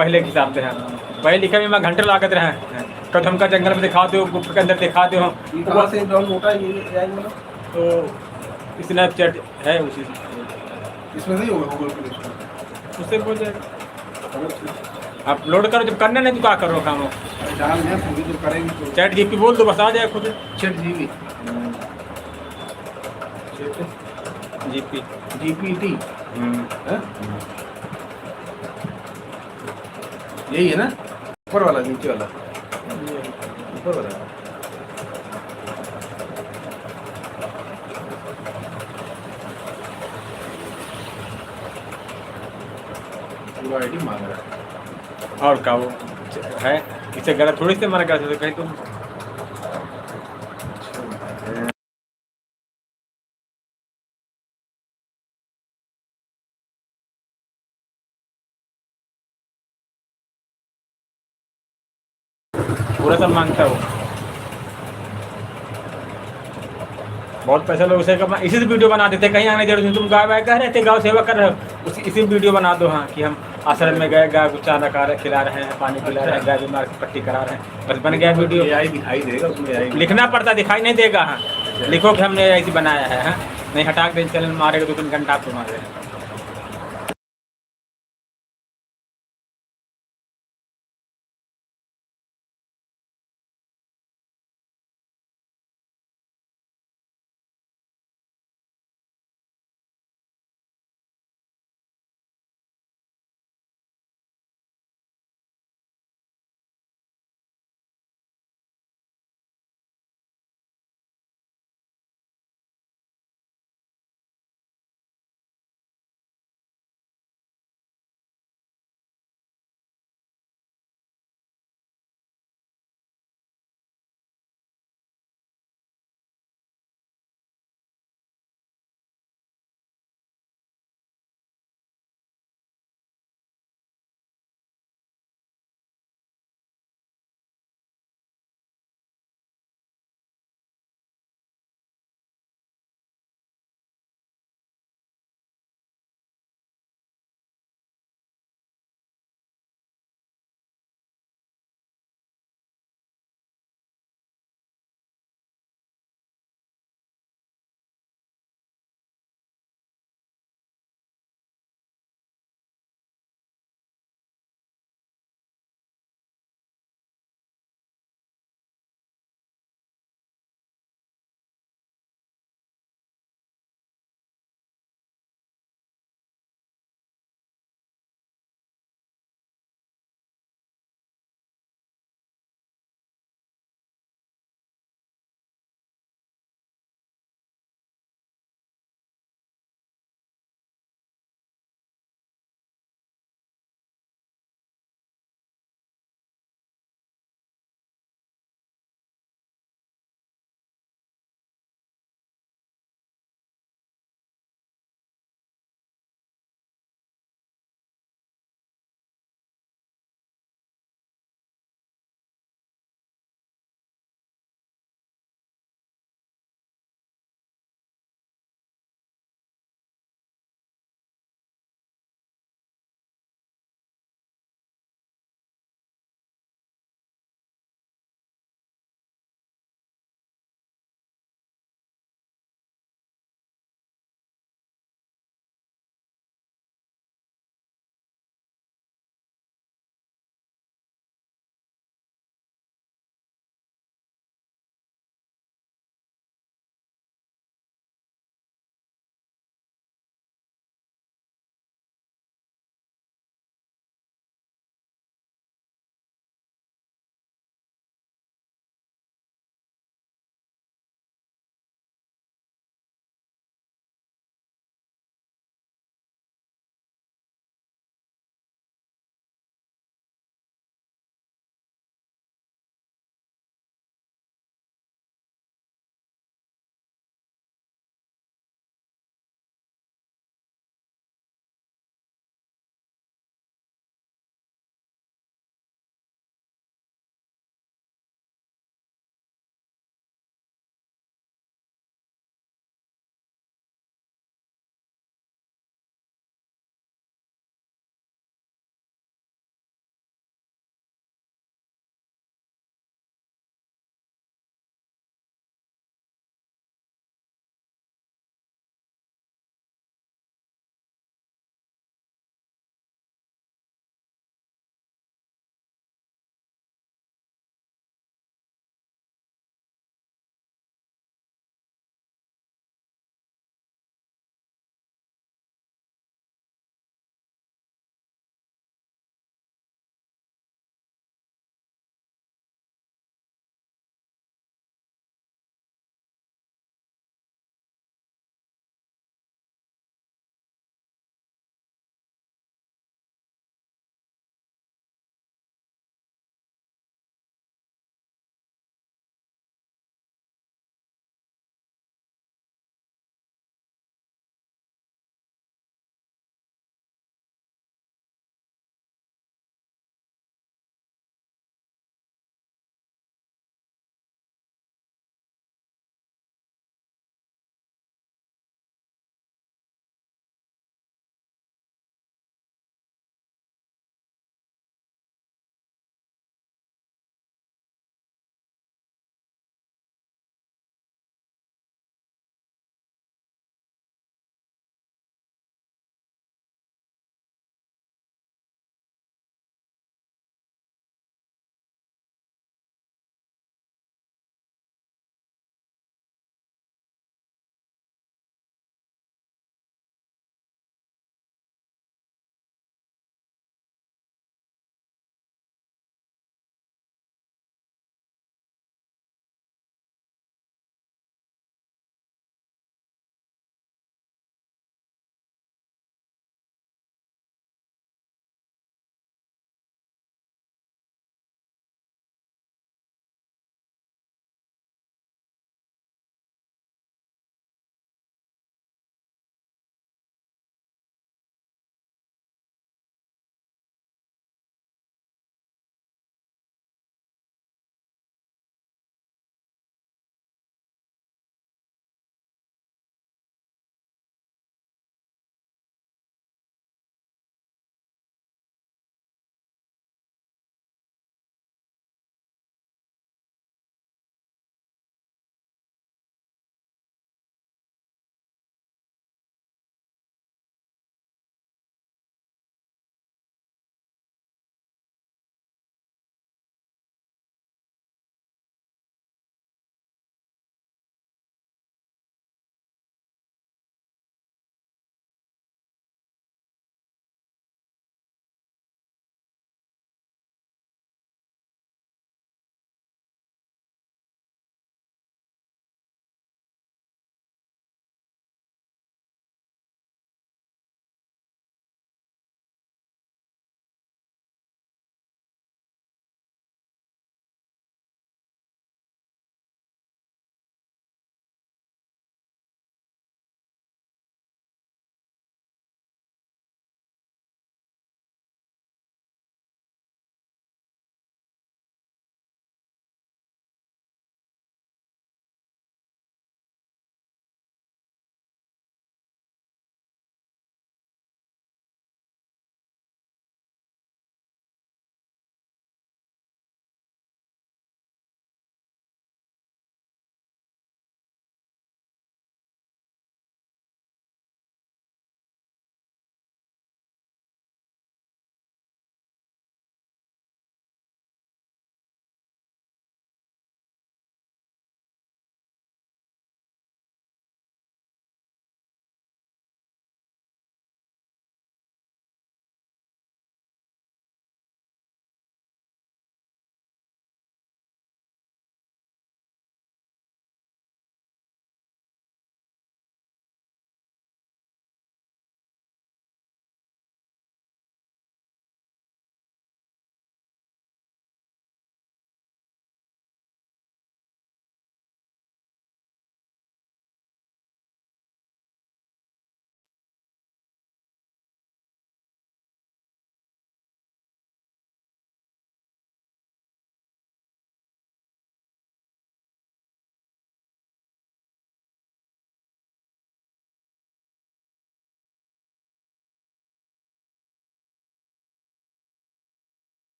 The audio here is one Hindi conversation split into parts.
पहले के हिसाब से है। पढ़े लिखे में मैं घंटे लागत रहे हैं, कभी हमका जंगल में दिखा दो, गुफा के अंदर दिखा दो। ये कहाँ से डाउनलोड होता है ये AI वाला? तो स्नैपचैट है उसी इसमें नहीं होगा गूगल प्ले स्टोर? उससे बोल जाएगा अपलोड करो, जब करना नहीं तो क्या करो काम। डाल दें पूरी तो करेंगे तो। चैट जीपी बोल दो, बस आ जाए खुद। ChatGPT जीपी GPT है? यही है ना, ऊपर वाला नीचे वाला? ऊपर वाला पूरा ID मांग रहा है। और क्या वो है, इसे गलत थोड़ी से मना कर सकते कहीं तुम। पूरा सब मांगता है वो, बहुत पैसा लोग उसे कमा, इसी से वीडियो बना देते, कहीं आने जरूरत नहीं। तुम गाय वाय कह रहे थे, गाँव सेवा कर रहे हो, इसी में वीडियो बना दो। हाँ कि हम आश्रम में गए, गाय को चारा खिला रहे हैं, पानी पिला रहे हैं, गाय बीमार की पट्टी करा रहे हैं, बस बन गया वीडियो। AI दिखाई देगा उसमें? AI लिखना पड़ता, दिखाई नहीं देगा। हाँ लिखो कि हमने ऐसी बनाया है। हाँ नहीं, हटा के चैनल मारेगा 2-3 घंटा आपको मारेगा।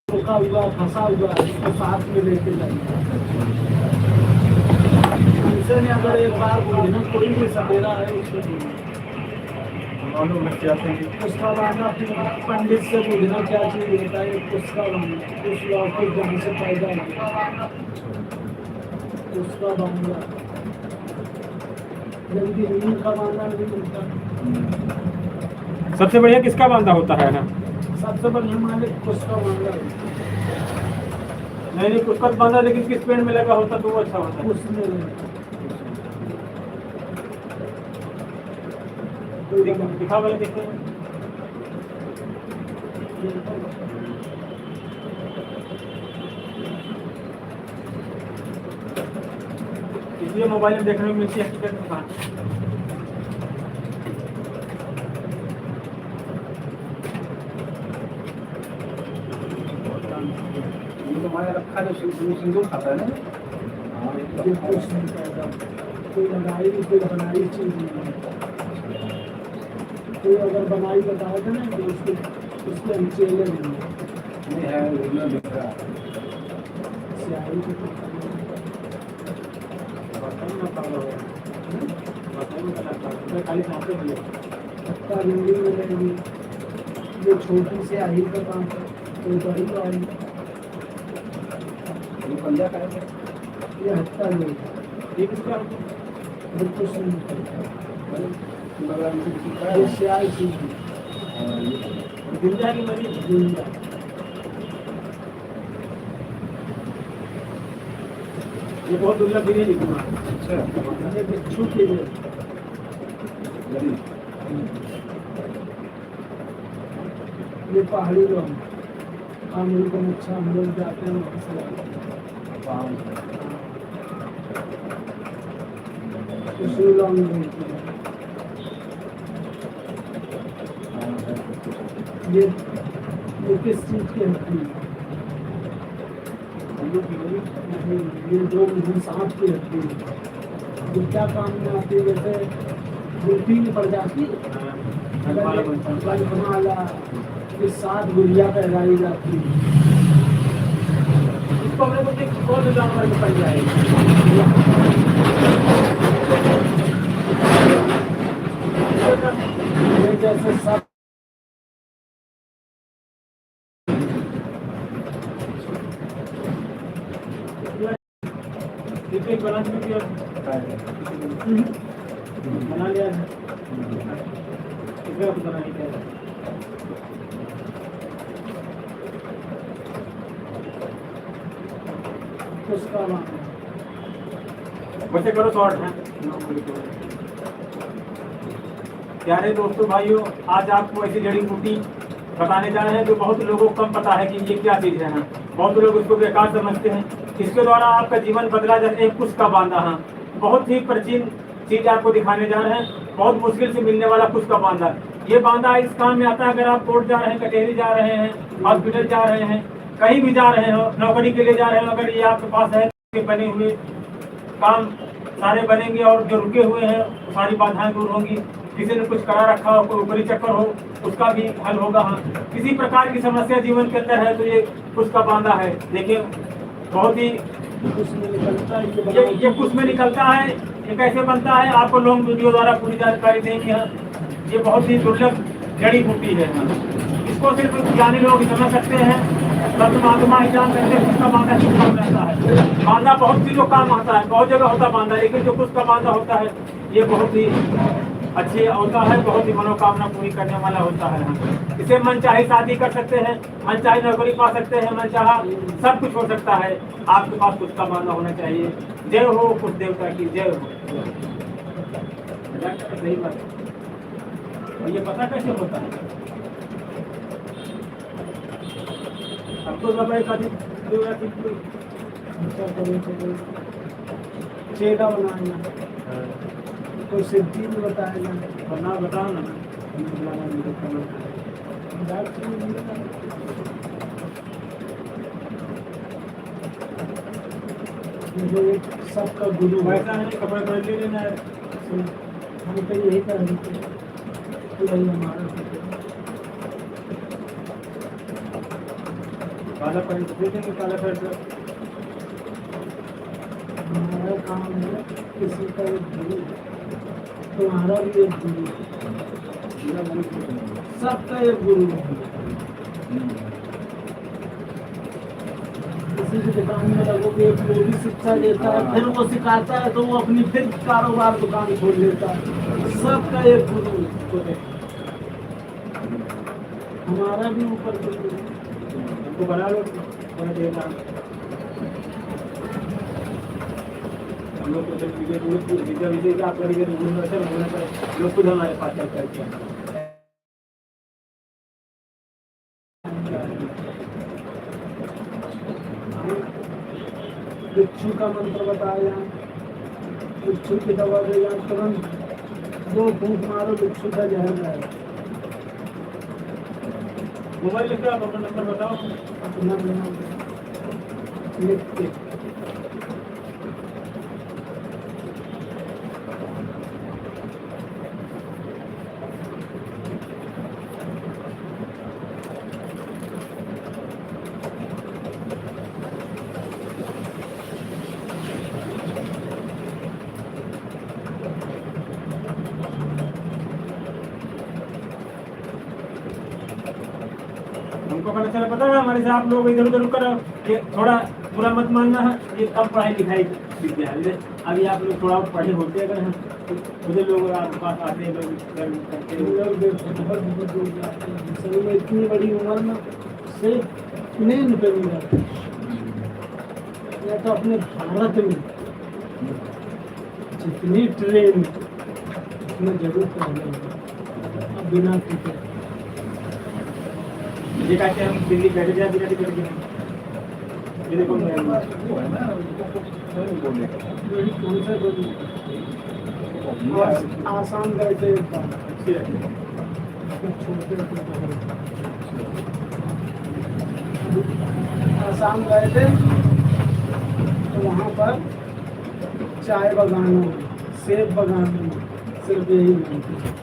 रुका हुआ फंसा हुआ इसको साथ में लेके जाइए। ऐसे में अगर एक बार बोलना कोई भी सवेरा है उसको मालूम है क्या चाहिए। उसका बांधना फिर पंडित से पूछना क्या चीज होता है। उसका बांधना उस लौकिक जहाँ से पैदा हुआ उसका बांधना जल्दी नींद का बांधना नहीं मिलता। सबसे बढ़िया किसका बांधा होता है ना? सबसे बढ़िया मालिक उसका बांधना नहीं नहीं, उसका बांधा लेकिन किस पेड़ में लगा होता तो वो अच्छा होता है। उसमें दिखा वाले देखते हैं। इसलिए मोबाइल में देखने में मिलती है हकीकत में कहाँ। ये तो हमारा रखा जो सिंदूर खाता है ना। हाँ, ये तो कुछ नहीं पैदा कोई लगाई कोई बनाई चीज नहीं है। कोई अगर बनाई बताया था ना तो उसके हम चेले नहीं है ओरिजिनल दिख रहा है। स्याही की खाली सांसे मिले। पत्ता भिंडी में रहेगी जो छोटी से आही का काम है कोई बड़ी वाली ये पंजा का है। ये हत्ता नहीं ये किसका? बिल्कुल सुन ये ये स्याही चीज है गिंजा की मरी। जिंदा ये बहुत दुर्लभ भी है लेकिन अच्छा ये बिच्छू के लिए गरीब ये पहाड़ी लोग अमेरिकन अच्छा हम लोग जाते हैं वहाँ से लाते हैं। पाम उसी लॉन्ग मिलती है ये किस चीज की हड्डी है? नहीं, ये दो सांप की हड्डी है। ये क्या काम में आती है? जैसे गुलती में पड़ जाती है माला ये 7 गुड़िया पहनाई जाती है। इसको हमने कुछ कौन से जानवर में पड़ जाएगी? ये जैसे सब बना लिया है। इसका पता नहीं क्या है। उसका नाम बच्चे करो शॉर्ट है। प्यारे दोस्तों भाइयों, आज आपको ऐसी जड़ी बूटी बताने जा रहे हैं जो बहुत लोगों को कम पता है कि ये क्या चीज़ है। बहुत लोग इसको बेकार समझते हैं। इसके द्वारा आपका जीवन बदला जैसे एक कुश का बांधा है। बहुत ही प्राचीन चीज़ आपको दिखाने जा रहे हैं। बहुत मुश्किल से मिलने वाला कुश का बांधा। ये बांधा इस काम में आता है अगर आप कोर्ट जा रहे हैं, कचहरी जा रहे हैं, हॉस्पिटल जा रहे हैं, कहीं भी जा रहे हो, नौकरी के लिए जा रहे हो, अगर ये आपके पास है तो बने हुए काम सारे बनेंगे और जो रुके हुए हैं सारी बाधाएं दूर होंगी। किसी ने कुछ करा रखा हो, कोई ऊपरी चक्कर हो, उसका भी हल होगा। हाँ, किसी प्रकार की समस्या जीवन के अंदर है तो ये कुश का बांधा है। देखिए बहुत ही उसमें निकलता है ये कुश में निकलता है। ये कैसे बनता है आपको लॉन्ग वीडियो द्वारा पूरी जानकारी देंगे। हाँ, ये बहुत ही दुर्लभ जड़ी बूटी है। इसको सिर्फ ज्ञानी लोग समझ सकते हैं। संत महात्मा ही जान सकते हैं उसका बांधा किस काम रहता है। बांधा बहुत चीजों काम आता है, बहुत जगह होता है बांधा, लेकिन जो कुश का बांधा होता है ये बहुत ही अच्छी होता है, बहुत ही मनोकामना पूरी करने वाला होता है। इसे मन चाहे शादी कर सकते हैं, मन चाहे नौकरी पा सकते हैं, मन चाहा सब कुछ हो सकता है। आपके पास कुछ का बांधा होना चाहिए। जय हो कुछ देवता की जय हो। सही बात है। और ये पता कैसे होता है? अब तो सब एक चेहरा बनाना कोई सिद्धि में बताएगा बना बताओ ना। जो सबका गुरु है वैसा है कपड़े पहन ले लेना है। हम तो यही कर रहे थे यही हमारा काला पैंट दे देंगे, काला पैंट। हमारा काम है किसी का एक गुरु, तुम्हारा भी एक गुरु, मेरा गुरु कुछ नहीं है। सबका एक गुरु है। किसी की दुकान में लगोगे, एक वो भी शिक्षा देता है, फिर वो सिखाता है तो वो अपनी फिर कारोबार दुकान खोल लेता है। सबका एक गुरु है। हमारा भी ऊपर गुरु है। हमको बना लो, बना देना। हम लोग को जब वीडियो का आप करेंगे तो लोग खुद हमारे पास चल करके आएंगे। बिच्छू का मंत्र बताया, बिच्छू की दवा देगा, तुरंत 2 फूंक मारो, बिच्छू का जहर जाएगा। मोबाइल लेकर आप अपना नंबर बताओ। अपना नाम लिख के हमको पता चला, पता है हमारे से आप लोग इधर उधर कर ये थोड़ा बुरा मत मानना है, ये कम पढ़ाई लिखाई विद्या है। अभी आप लोग थोड़ा पढ़े होते अगर हैं तो मुझे लोग आपके पास आते हैं, लोग करते हैं। लोग देखो बहुत बहुत दूर जाते हैं, सही में इतनी बड़ी उम्र में सिर्फ प्लेन पे नहीं जाते, या तो अपने भारत में जितनी ट्रेन में जरूरत है अब बिना टिकट। ये कहते हैं हम दिल्ली बैठ जाए बिना टिकट के। ये देखो वो है ना, स्वयं बोलने का। यही कौन सा बोली आसाम गए थे एक बार, अच्छी है। छोटे आसाम गए थे तो वहाँ पर चाय बागानों में, सेब बागानों में सिर्फ यही नहीं थे।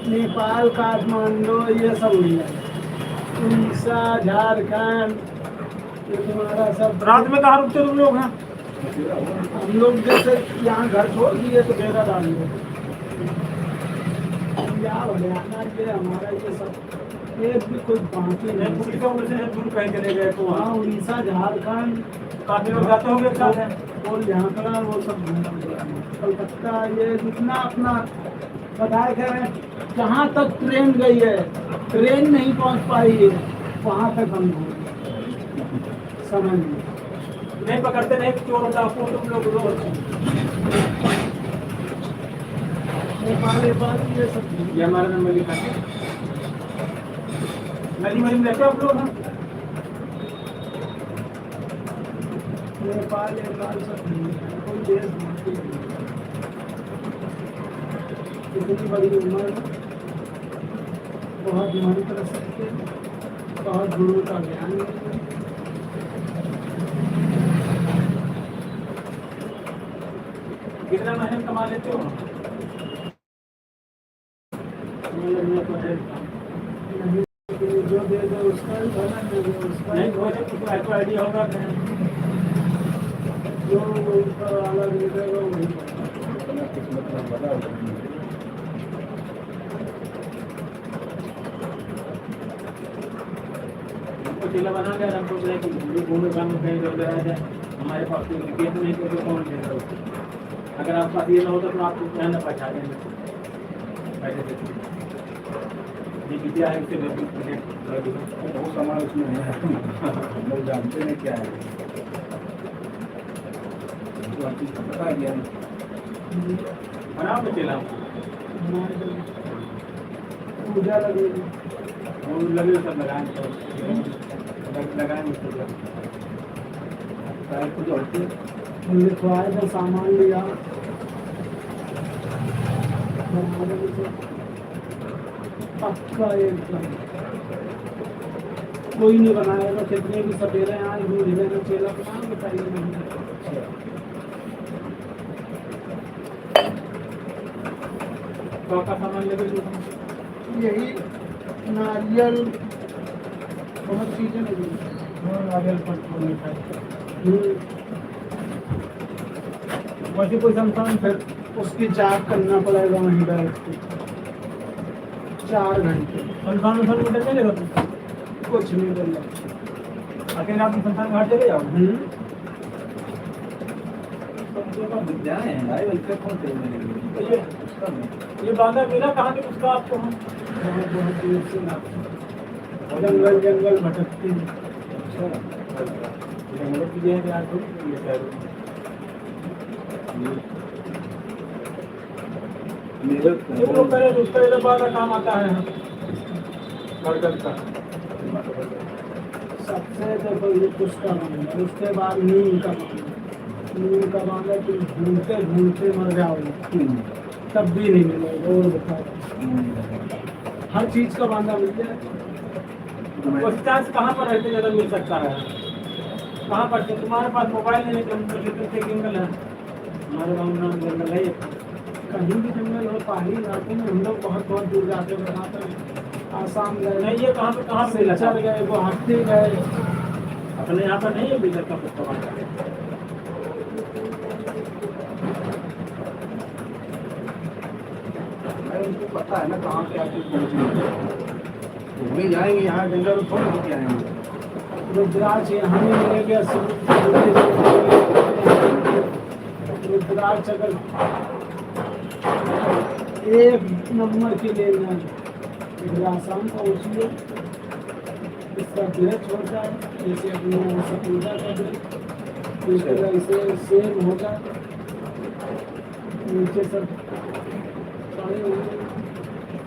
नेपाल, काठमांडू ये सब हो गया, उड़ीसा, झारखंड, ये तुम्हारा सब। रात में कहाँ रुकते तुम लोग हैं? हम लोग जैसे यहाँ घर छोड़ दिए तो डेरा डाल दिए। पंजाब, हरियाणा, ये हमारा ये सब एक भी कोई बाकी नहीं। पुलिस का वजह से दूर कहीं चले गए तो वहाँ वहाँ उड़ीसा, झारखंड, काफी लोग जाते होंगे एक साथ हैं। और यहाँ का वो सब कलकत्ता, ये जितना अपना बताए गए हैं, जहाँ तक ट्रेन गई है, ट्रेन नहीं पहुँच पाई है, वहाँ तक हम लोग समझ लीजिए। नहीं पकड़ते नहीं चोर डाकू तुम लोग रोज। नेपाल ये सब ये हमारा नंबर लिखा है। नदी मरी में रहते हो आप लोग हैं? नेपाल सब कोई देश बाकी नहीं। इतनी बड़ी उम्र में बहुत मन कर सकते, बहुत गुरु का ज्ञान है। कितना मेहनत कमा लेते हो? नहीं, जो दे दो उसका ही भला दे दो, उसका ही नहीं हो सकता आपको आइडिया होगा जो ऊपर वाला दे देगा वही अपना किस्मत में बता होगा। हमको चेला बना लिया, हमको बोला कि घूमे काम में कहीं इधर आ जाए, हमारे पास कोई विकेट नहीं तो कौन देगा उसको। अगर आपके पास ये ना होता तो आपको क्या ना पहचान देंगे ऐसे देखिए। ये विद्या है, इससे वो कमाल उसमें है, हम लोग जानते नहीं क्या है। तो आप चीज़ बता दिया बनाओ तो चेला पूजा लगेगी। और लगे सब लगाएंगे, लगाएंगे कुछ होती है। लिखवाए का सामान लिया, पक्का एकदम कोई नहीं बनाएगा। कितने भी सपेरे आए ढूंढ लेना, चेला बना बताइए नहीं। तो का सामान लेके यही नारियल, बहुत चीज़ें लगी। नारियल पर फूल मिठाई वैसे कोई संस्थान फिर उसकी जाप करना पड़ेगा वहीं बैठ के 4 घंटे। संस्थान में फल मिठाई चलेगा तुम कुछ नहीं बोला। अकेले आप संस्थान घाट चले जाओ विद्याएं हैं भाई, वैसे कौन से मिलेंगे? ये बांधा मेरा कहाँ के उसका आपको हम बहुत बहुत दूर से जंगल जंगल भटकती हैं। जंगलों की जो है यार थोड़ी ये शहरों में। मेरे ये लोग पहले उसका इलाका का काम आता है बरगद का सबसे देखो ये उसका मामला, उसके बाद नीम का मामला। नीम का मामला तुम घूमते घूमते मर जाओगे तब भी नहीं मिलेगा। और बताओ हर चीज का बांधा मिल जाए। उस चांस कहाँ पर रहते ज़्यादा मिल सकता है? कहाँ पर तुम्हारे पास मोबाइल नहीं है से जंगल है हमारे गाँव में जंगल है कहीं भी जंगल हो पहाड़ी इलाके में हम लोग बहुत बहुत दूर जाके बनाते हैं। आसाम गए, नहीं ये कहाँ पे सिलचर गए, गुवाहाटी गए। अपने यहाँ पर नहीं है बिजर का पुस्तक उनको पता है ना कहाँ क्या चीज पहुँचनी है। घूमने जाएंगे यहाँ जंगल थोड़ी होके आएंगे। रुद्राक्ष यहाँ नहीं मिलेगा। रुद्राक्ष अगर 1 नंबर की लेना है आसाम पहुँचिए, इसका ब्लेच होता है जैसे अपने पूजा का ब्लेच, इस तरह से सेम होगा। नीचे सब पड़े हुए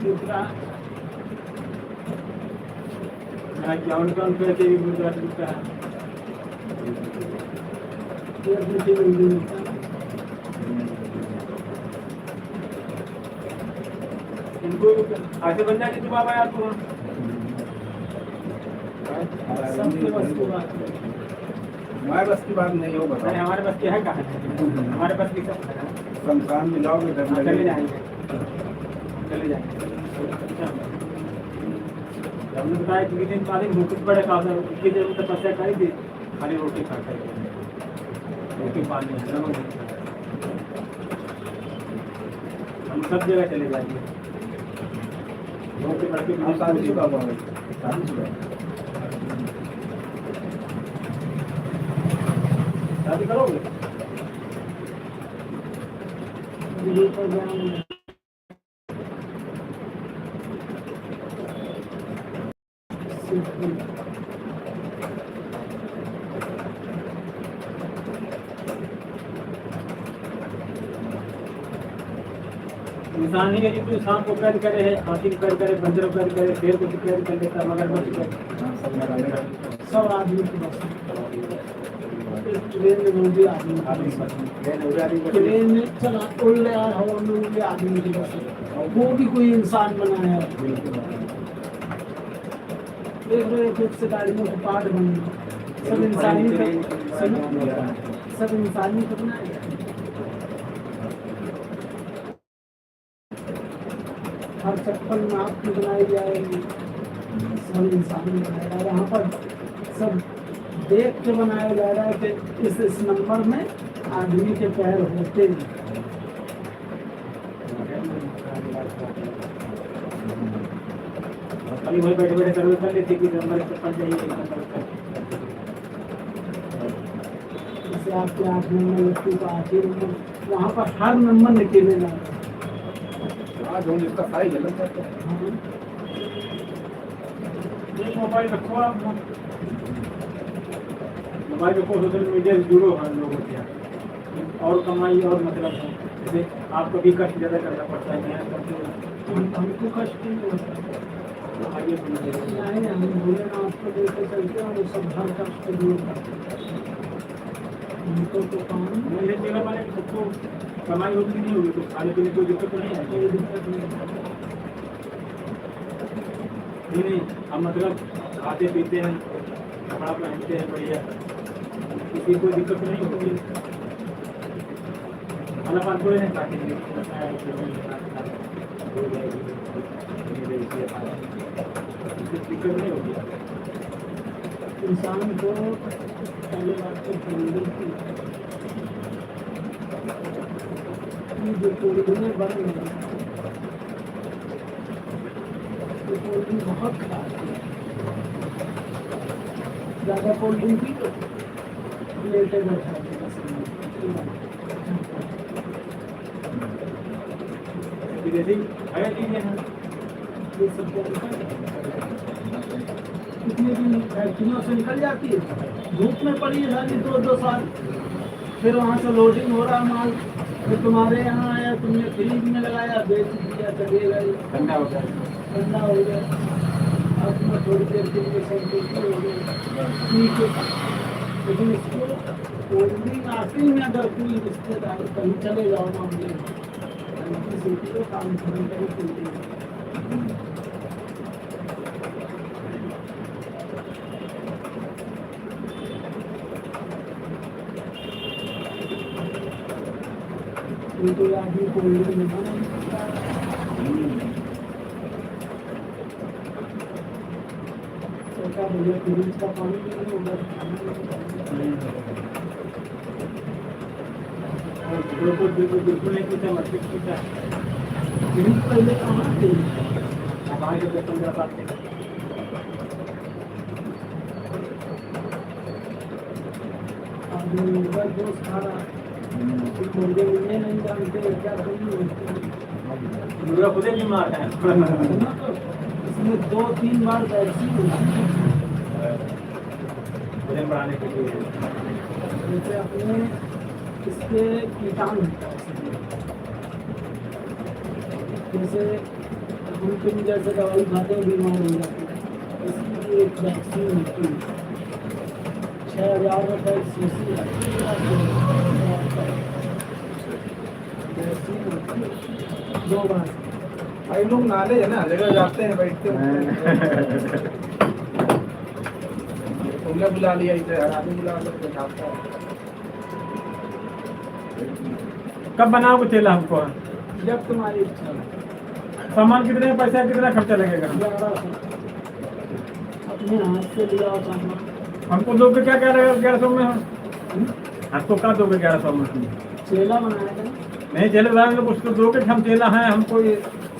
रुद्राक्ष काउंट करके भी गुजरात मिलता है ये अपनी टीम मिलता है। इनको ऐसे बन जाए कि बाबा यार तुम सबके बस की बात है। हमारे बस की बात नहीं हो अरे बताओ। हमारे बस क्या है कहाँ हमारे बस की सब शमशान में जाओगे डर चले लगेगा। जाएंगे चले जाएंगे हमने बताया कि दिन पहले भूख बड़े खाते उसकी जरूरत तपस्या करी थी खाली रोटी खा कर रोटी पानी नमक नहीं खाया। हम सब जगह चले जाएंगे रोटी बढ़ के आप शादी शुदा हुआ है? शादी शुदा है? शादी करोगे दिल्ली पर जाएंगे। इंसान ही है जो इंसान को कैद करे है, हाथी को कैद करे, बंदर को कैद करे, शेर को कैद कर देता है, मगरमच्छ को सब आदमी की बस ट्रेन में भी आदमी ट्रेन में चला उड़ रहा है हवा में भी आदमी की बस है। वो भी कोई इंसान बनाया है। देख रहे हैं कुछ से गाड़ियों के पार्ट बन गए। सब इंसानी सब इंसानी को बनाया है। हर चप्पल में आपकी बनाई जाएगी, सब इंसान बनाया है। यहाँ पर सब देख के बनाया जा रहा है कि इस नंबर में आदमी के पैर होते हैं। अभी वही बैठे बैठे सर्वे कर लेते कि नंबर पड़ जाइए जैसे आपके 8 नंबर व्यक्ति को 8 नंबर, वहाँ पर हर नंबर निकले जा रहा है। आज हम इसका साइज अलग है। एक मोबाइल रखो आप मोबाइल रखो सोशल मीडिया से जुड़ो हर लोगों के यहाँ और कमाई और मतलब है जैसे आपको भी कष्ट ज़्यादा करना पड़ता है हमको कष्ट नहीं होता। आगे सुनिए नहीं हम भोलेनाथ को लेकर चलते हैं, वो सब हर कष्ट दूर करते हैं। हमको तो काम मेरे जगह वाले सबको कमाई होगी नहीं होगी कुछ खाने पीने कोई दिक्कत तो नहीं है कोई दिक्कत नहीं है। नहीं हम मतलब खाते पीते हैं कपड़ा पहनते हैं बढ़िया किसी कोई दिक्कत तो नहीं होगी खाना पान कोई नहीं खाते दिक्कत नहीं होगी इंसान को पहले बात तो फैमिली की जो कोल्ड बन रही है, ये कोल्ड ड्रिंक बहुत खराब है। ज़्यादा कोल्ड ड्रिंक पी तो लेटे बैठा है विदेशी है चीजें हैं। ये सब जानता है। कितने दिन फैक्ट्रियों से निकल जाती है, धूप में पड़ी है 2-2 साल, फिर वहाँ से लोडिंग हो रहा माल, फिर तुम्हारे यहाँ आया, तुमने फ्रीज में लगाया, बेच दिया, चलेगा ही, ठंडा हो गया। ठंडा हो गया। अब तुम्हें थोड़ी देर के लिए संतुष्टि हो गई, ठीक है। लेकिन इसको कोल्ड ड्रिंक आती में अगर कोई रिश्तेदार कहीं चले जाओ मामले में सिटी को काम करने का ही कोल्ड ड्रिंक कोई आदमी कोल्ड ड्रिंक नहीं पीता। सरकार भैया फ्रिज का पानी भी नहीं होगा, बिल्कुल नहीं पीता, मत पीता। फ्रिज पहले कहाँ थे? हमारे जो 15 साल के आदमी का दोस्त खा रहा, मुर्गे मुर्गे नहीं जानते क्या करेंगे। मुर्गा खुद ही बीमार है। इसमें 2-3 बार वैक्सीन होती है, वजन बढ़ाने के लिए। जैसे अपने इसके कीटाणु होता है इसमें। जैसे हम तुम जैसे दवाई खाते हैं बीमार हो जाते हैं, इसकी एक वैक्सीन होती है, 6,000 रुपये एक शीशी आती है, वैक्सीन होती है 2 बार। भाई लोग नाले है ना, जगह जाते हैं, बैठते हैं, तुमने बुला लिया इसे, हर आदमी बुला कर खाता है। कब बनाओगे चेला हमको? जब तुम्हारी इच्छा हो। सामान कितने पैसा, कितना खर्चा लगेगा? 1100 अपने हाथ से लिया सामान। हमको दोगे क्या 1100 में? हमको क्या दोगे 1100 में? चेला बनाया था, नहीं चेला बनाएंगे तो उसको दोगे, हम चेला हैं, हमको ये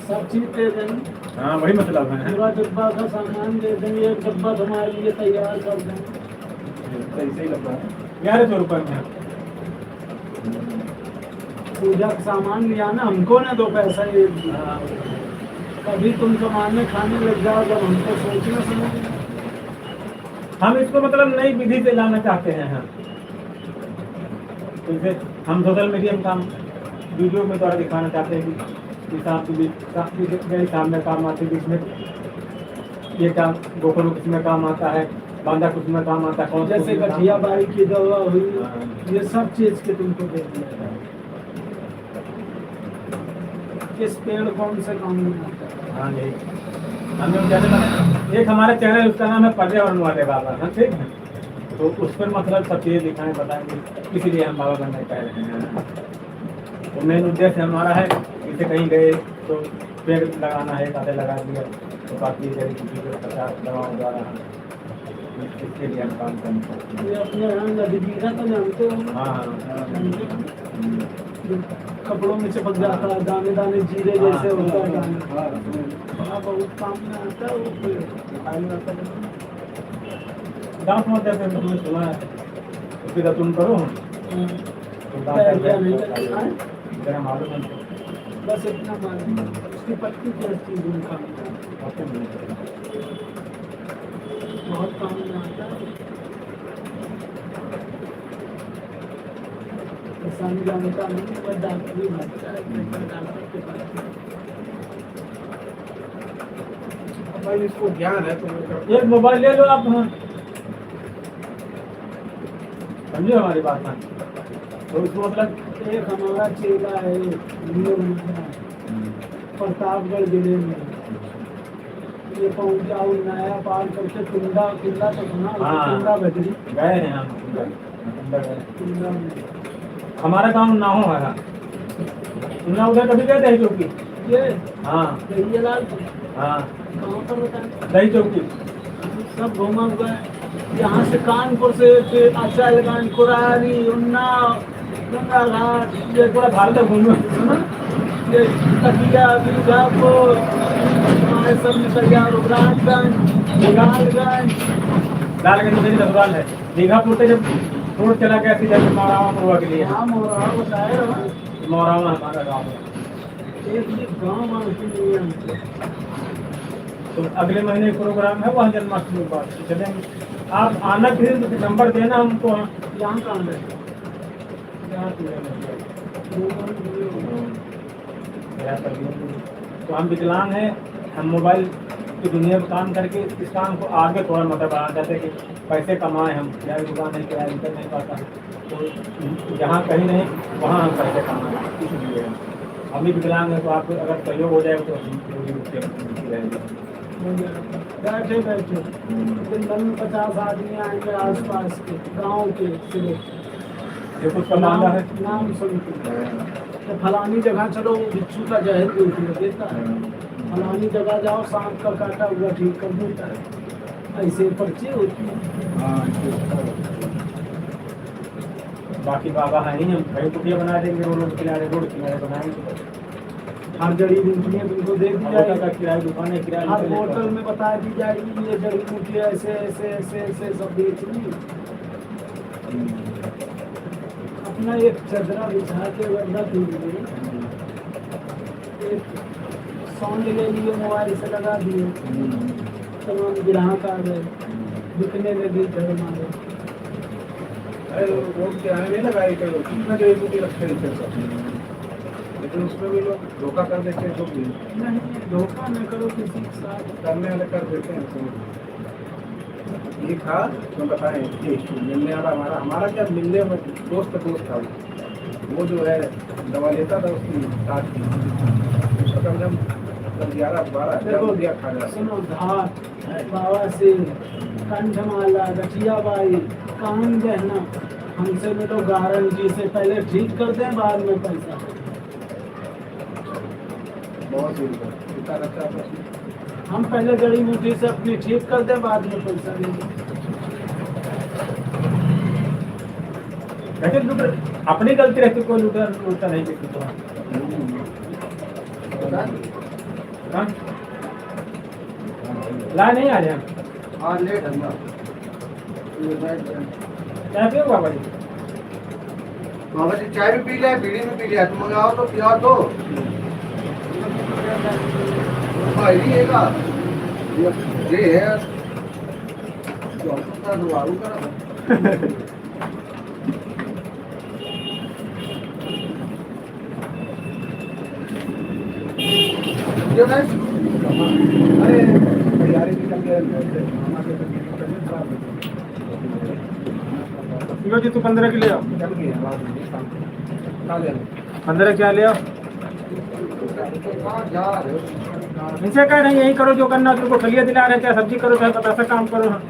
सब चीज दे देंगे, हाँ वही मतलब है। पूरा डब्बा का सामान दे देंगे, एक डब्बा तुम्हारे लिए तैयार कर देंगे। सही लग रहा है। 1100 रुपये में। पूजा का सामान लिया ना, हमको ना दो पैसा ये। कभी तुम कमाने खाने लग जाओ, जब हमको सोचना समझना। हम इसको मतलब नई विधि से लाना चाहते हैं हम। जैसे हम सोशल मीडिया में काम वीडियो में द्वारा दिखाना चाहते हैं कि मेरे सामने काम आते हैं, इसमें ये काम गोखरू किसमें काम आता है, बांधा किसमें काम आता है, कौन जैसे गठिया बाई की दवा हुई, ये सब चीज के तुमको दे दिया जाए। किस पेड़ कौन से काम में आता है। हाँ जी, हमने चैनल, एक हमारे चैनल उसका नाम है पर्यावरण वाले बाबा, हाँ ठीक है, तो उस पर मतलब सब चीज़ें दिखाएं बताएंगे, इसीलिए हम बाबा बनने कह रहे हैं। तो मेन उद्देश्य हमारा है, इसे कहीं गए तो पेड़ लगाना है, पौधे लगा दिया, तो बाकी जड़ी बूटी के प्रचार दवाओं द्वारा इसके लिए हम काम करते हैं। ये अपने यहाँ नदीरा तो जानते हो। हाँ हाँ, कपड़ों में चिपक जाता है, दाने दाने जीरे जैसे होता है दाना। हाँ, बहुत काम में आता है वो पेड़, दिखाई में आता है। दांत मत देते हैं, तुमने सुना है, उसकी तो तुम करो, तो दांत नहीं करते हैं। जरा मालूम है बस इतना मालूम है, उसकी पत्ती की चीज उनका बहुत काम में आता है। किसान जानता नहीं, पर डॉक्टर भी भागता है डॉक्टर के पास। भाई इसको ज्ञान है, तो एक मोबाइल ले लो आप, समझो हमारी बात है। तो उसको मतलब एक हमारा चेला है प्रतापगढ़ जिले में, ये पहुंचा नया पार करके किला तो सुना, हाँ। किला बजरी गए हैं हम किला में। हमारा काम ना हो है ना, उधर कभी गए दही चौकी? ये हाँ लाल हाँ, कहाँ पर बताएं, दही चौकी सब घूमा हुआ है। यहाँ से कानपुर से फिर अचालगंज, कुरारी, उन्नाव, गंगा घाट, ये पूरा भारत में घूमो। सुनो, ये तकिया, बीजापुर, हमारे सब निकल गया, रुद्राजगंज, लालगंज। लालगंज में मेरी ससुराल है। दीघापुर से जब रोड चला गया सीधा मौरावा पुरवा के लिए, यहाँ मोरहा बताए रहा, मौरावा हमारा गाँव है। एक ये गाँव आती नहीं है हमको। तो अगले महीने प्रोग्राम है वहाँ जन्माष्टमी के बाद चलेंगे। आप आना फिर नंबर देना हमको। यहाँ कहाँ है? यहाँ तो हम विकलांग हैं, हम मोबाइल की दुनिया में काम करके इस काम को आगे थोड़ा मतलब बढ़ा जैसे कि पैसे कमाएं। हम किराए की दुकान है, किराया निकल नहीं पाता, तो जहाँ कहीं नहीं वहाँ हम पैसे कमाएं। इसलिए हम भी विकलांग हैं, तो आपको अगर सहयोग हो जाए तो रहेंगे। बैठे बैठे दिन भर में 50 आदमी आएंगे आसपास के गांव के सिर्फ ये कुछ कमाना है। नाम सुन के तो फलानी जगह चलो, बिच्छू का जहर भी उसमें देता है, फलानी जगह जाओ सांप का काटा हुआ ठीक कर देता है, ऐसे पर्चे होती हैं। बाकी बाबा है ही, हम भाई कुटिया बना देंगे, रोड किनारे बनाएंगे। हर जड़ी बूटियाँ तुमको दे दी होटल का जाएगी, किराया दुकान है, किराया हर निकल होटल जाएगा। में बता दी जाएगी ये जड़ी बूटियाँ ऐसे ऐसे ऐसे ऐसे सब बेचनी। अपना एक चदरा बिछा के वर्दा कीजिए, एक साउंड ले लिए, मोबाइल से लगा दिए, तमाम ग्राहक आ गए, बिकने लगे घर मारे। अरे रोड के आने नहीं लगाई कहीं कितना जो एक रखे थे सब, लेकिन उसमें भी लोग धोखा कर देते हैं। लोग नहीं, धोखा न करो किसी के साथ। करने वाले कर देते हैं। तो ये था तो बताएं, ये मिलने वाला हमारा क्या मिलने में दोस्त था वो जो है दवा लेता था उसकी साथ की, उसका कम से कम 11-12 दिया खा रहा। सुनो, धार, बाबा से कंठमाला, गठियाबाई, कान गहना, हमसे मिलो गारंटी से, पहले ठीक कर दें बाद में पैसा। बहुत ही कितना रखा है। हम पहले जड़ी बूटी से अपनी ठीक कर दें बाद में पैसा देंगे। वैसे लूटर अपनी गलती रहती, कोई लूटा नहीं किसी को। हाँ? ला नहीं आ रहे हम। हाँ लेट है ना। क्या पियो बाबा जी? बाबा जी चाय भी पी लिया, बीड़ी भी पी लिया, तुम मंगाओ तो पिया तो भाई ये का ये है जो अपना दुआरू करा। जो है अरे यारी निकल गया मामा के तबीयत खराब है। पियो जी, तू 15 के ले आओ। चल गया बाद में खा ले 15 क्या ले आओ? कहाँ जा रहे हो? इनसे कह रहे हैं यही करो जो करना, तुमको खलिया दिला रहे हैं, चाहे सब्जी करो चाहे बतासा काम करो। हाँ,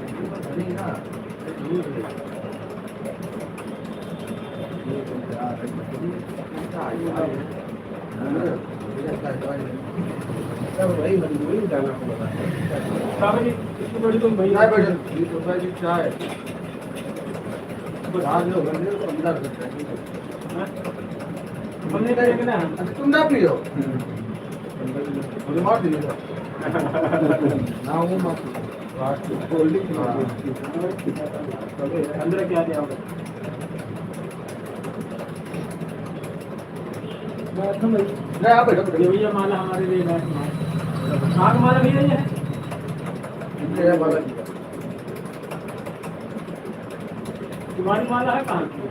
वही मजबूरी में जाना पड़ता है। बाबा जी इतनी बड़ी तुम भैया चाय बजे 20 रुपए की चाय आज लोग गंदे तो अंदर करते हैं। हमने कहा कि ना अच्छा तुम ना पियो मुझे मार दिया ना वो मत कोल्ड अंदर क्या दिया होगा? नहीं आप बैठो ये भैया माला हमारे लिए है। आग माला भी नहीं है। बैठो वाला तुम्हारी माला है कहाँ की?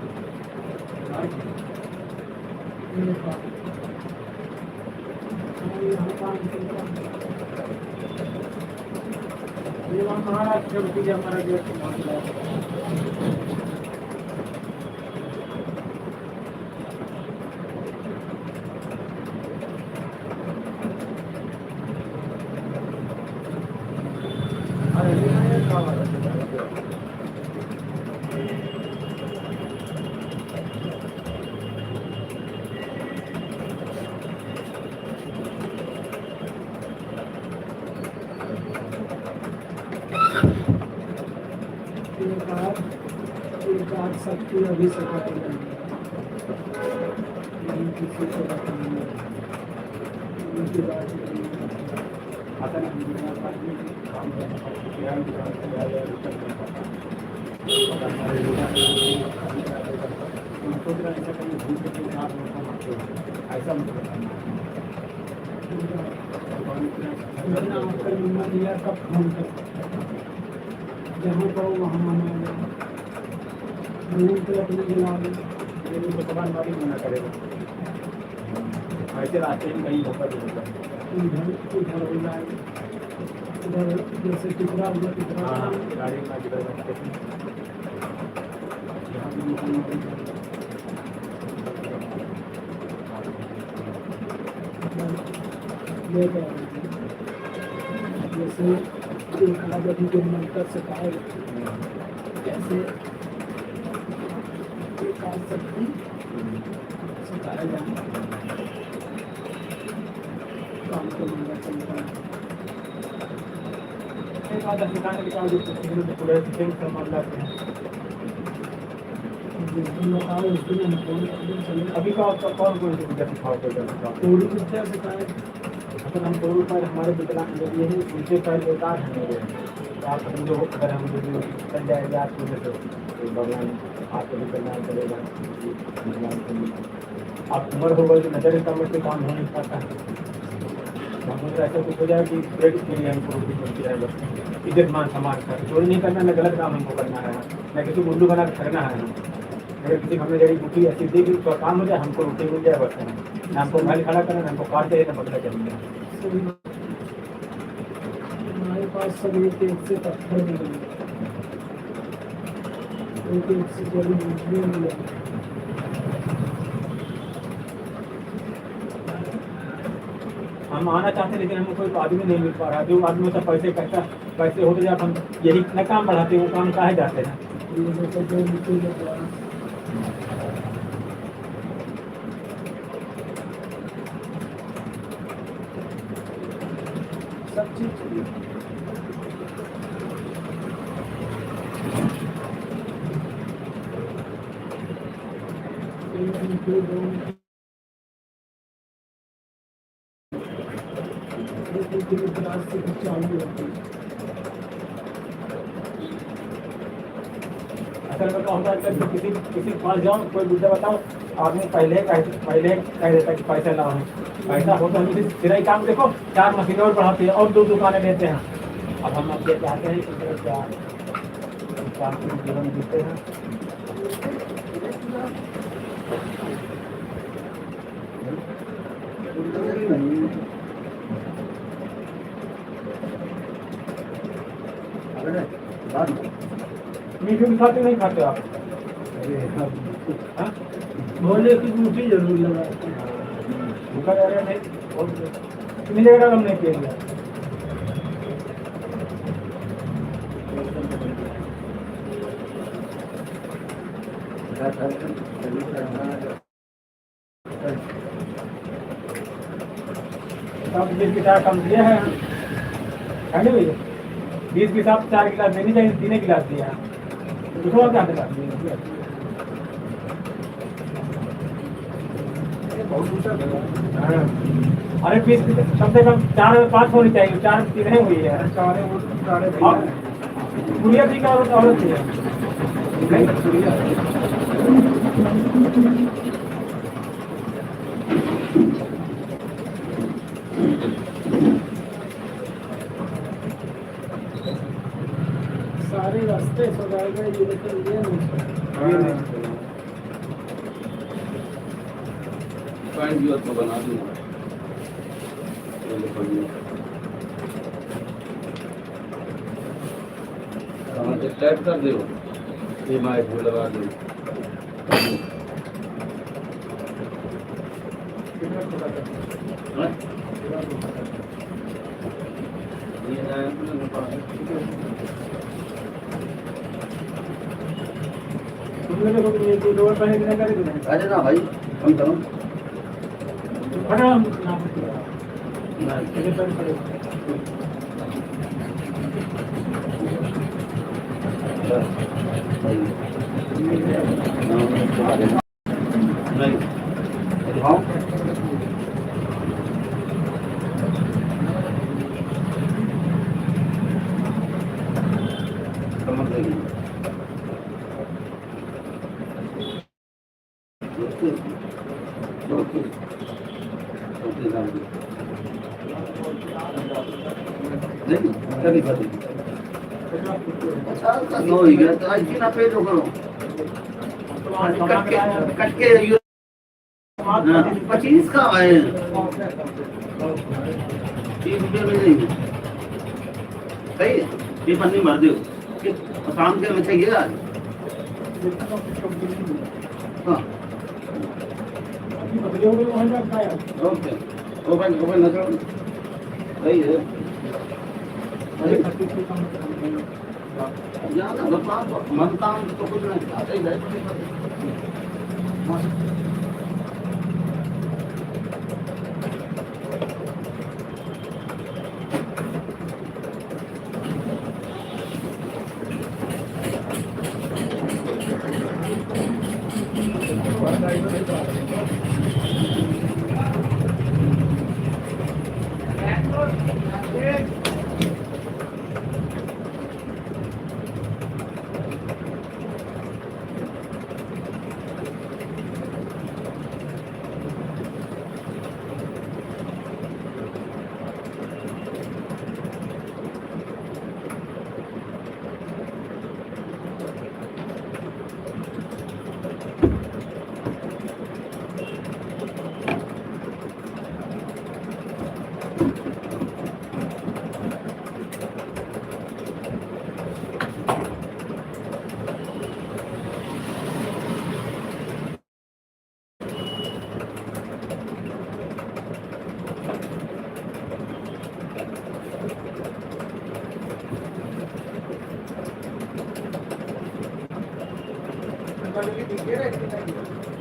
ये महाराज हमारा गेट शक्ति अभी से खत्म नहीं है। किसी को खत्म नहीं है। उनकी बात नहीं है। आता नहीं दुनिया भर में काम करना पड़ता है, किराना दुकान से आ जाए, उसका नहीं पता। और हमारे दुकान में हम सोच रहे हैं ऐसा कहीं घूम के कोई काम होता है, ऐसा मुझे बताना है। मैंने आपका नंबर लिया तब फोन कर, जहाँ कहो वहाँ आना है। नहीं तो अपने बुला लो। ये दुकान वाली मना करेगा, ऐसे रास्ते में कहीं धोखा नहीं होगा। इधर उधर हो जाए, इधर जैसे टिकरा हुआ टिकरा हाँ, गाड़ी में किधर रखते हैं, यहाँ भी दुकान वाली ले गए। जैसे एक आदमी को मरकर सिखाए, कैसे एक आज शक्ति सिखाया जाए, काम को मंगा चलता है। एक आधा सिखाने के बाद पूरे सिस्टम से मतलब जिस दिन बताओ उस दिन हम फोन कर दें, चले। अभी का आपका कौन कौन सी विद्या सिखाओ कोई करता पूरी विद्या सिखाए। अगर हम कोई पर हमारे विकलांग जो ये है उनसे पैर बेकार है मेरे, तो आप जो अगर हम जो चल जाएंगे आपको जैसे तो भगवान आपको भी कल्याण करेगा। विकलांग के लिए आप उम्र हो गई तो नजर कमर से काम हो नहीं पाता है, हम ऐसा कुछ हो जाए कि पेट के लिए हमको रोटी मिलती है, बस इज्जत मान सम्मान कर, चोरी नहीं करना, न गलत काम हमको करना है, न किसी को उल्लू बना के ठगना है। अगर किसी को हमने जड़ी बूटी ऐसी दी कि उसका काम हो जाए, हमको रोटी मिल जाए, बस है न हमको घर खड़ा करना, न हमको काट दे, न बदला चाहिए। हमारे पास सब एक एक से पत्थर मिले, एक एक से जड़ी बूटियाँ मिले। हम आना चाहते हैं लेकिन हमको कोई आदमी नहीं मिल पा रहा, जो आदमी सब पैसे कहता पैसे होते जाए हम यही न काम बढ़ाते वो काम काहे जाते हैं। ये देखो जो नीचे लगा सब चीज चाहिए। क्लास से चालू होती है। असल में क्या होता है कि किसी के पास जाओ कोई बुद्धा बताओ, आदमी पहले कह देता कि पैसा लाओ, पैसा हो तो हम सिरा ही काम देखो 4 मशीनें और बढ़ाते हैं और 2 दुकानें लेते हैं। अब हम अब ये चाहते हैं कि क्या जीवन जीते हैं। मीठे भी खाते नहीं खाते आप? हाँ? भोले की बूटी जरूर लगाते हैं। भूखा जा रहा नहीं और कितनी जगह हमने किया दिया। सब 20 की चाय कम दिया है, है नहीं भैया? 20 के साथ 4 गिलास देनी चाहिए, 3 गिलास दिया है, दूसरा क्या दिला? अरे 20 कम से कम 4 और 5 होनी चाहिए, 4 कितने हुई है? गुड़िया थी क्या औरत थी? सारे रास्ते सजाए गए, ये लेकिन ये नहीं पॉइंट भी तो बना दूंगा। टाइप कर दो, ये माइक भी लगा दो। ये ना अरे ना भाई हम करो नहीं दिखाओ समझ लेगी नहीं कभी कभी हो ही गया तो आज ना पे जो करो कट के 25 का है 30 रुपये में नहीं सही है ये पन्नी भर दो शाम के में चाहिए आज हाँ ओके ओपन नजर सही है ज्यादा मनता हूँ तो कुछ नहीं आता ही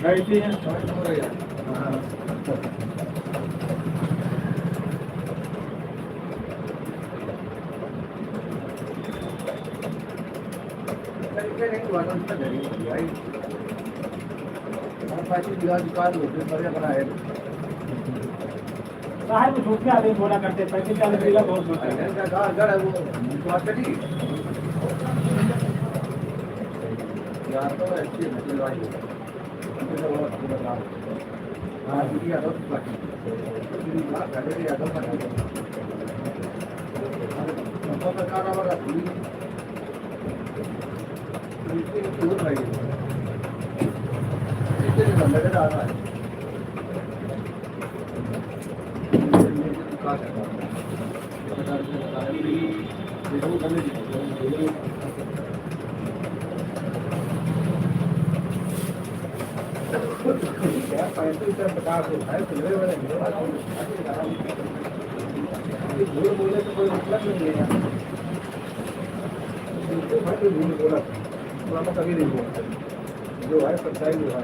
ऐसी है साहब छोटे आदमी बोला करते पैसे चाले मिला बहुत छोटा झूठ बोलने से कोई मतलब नहीं है झूठ बोला कभी नहीं बोलते जो है सच्चाई जो है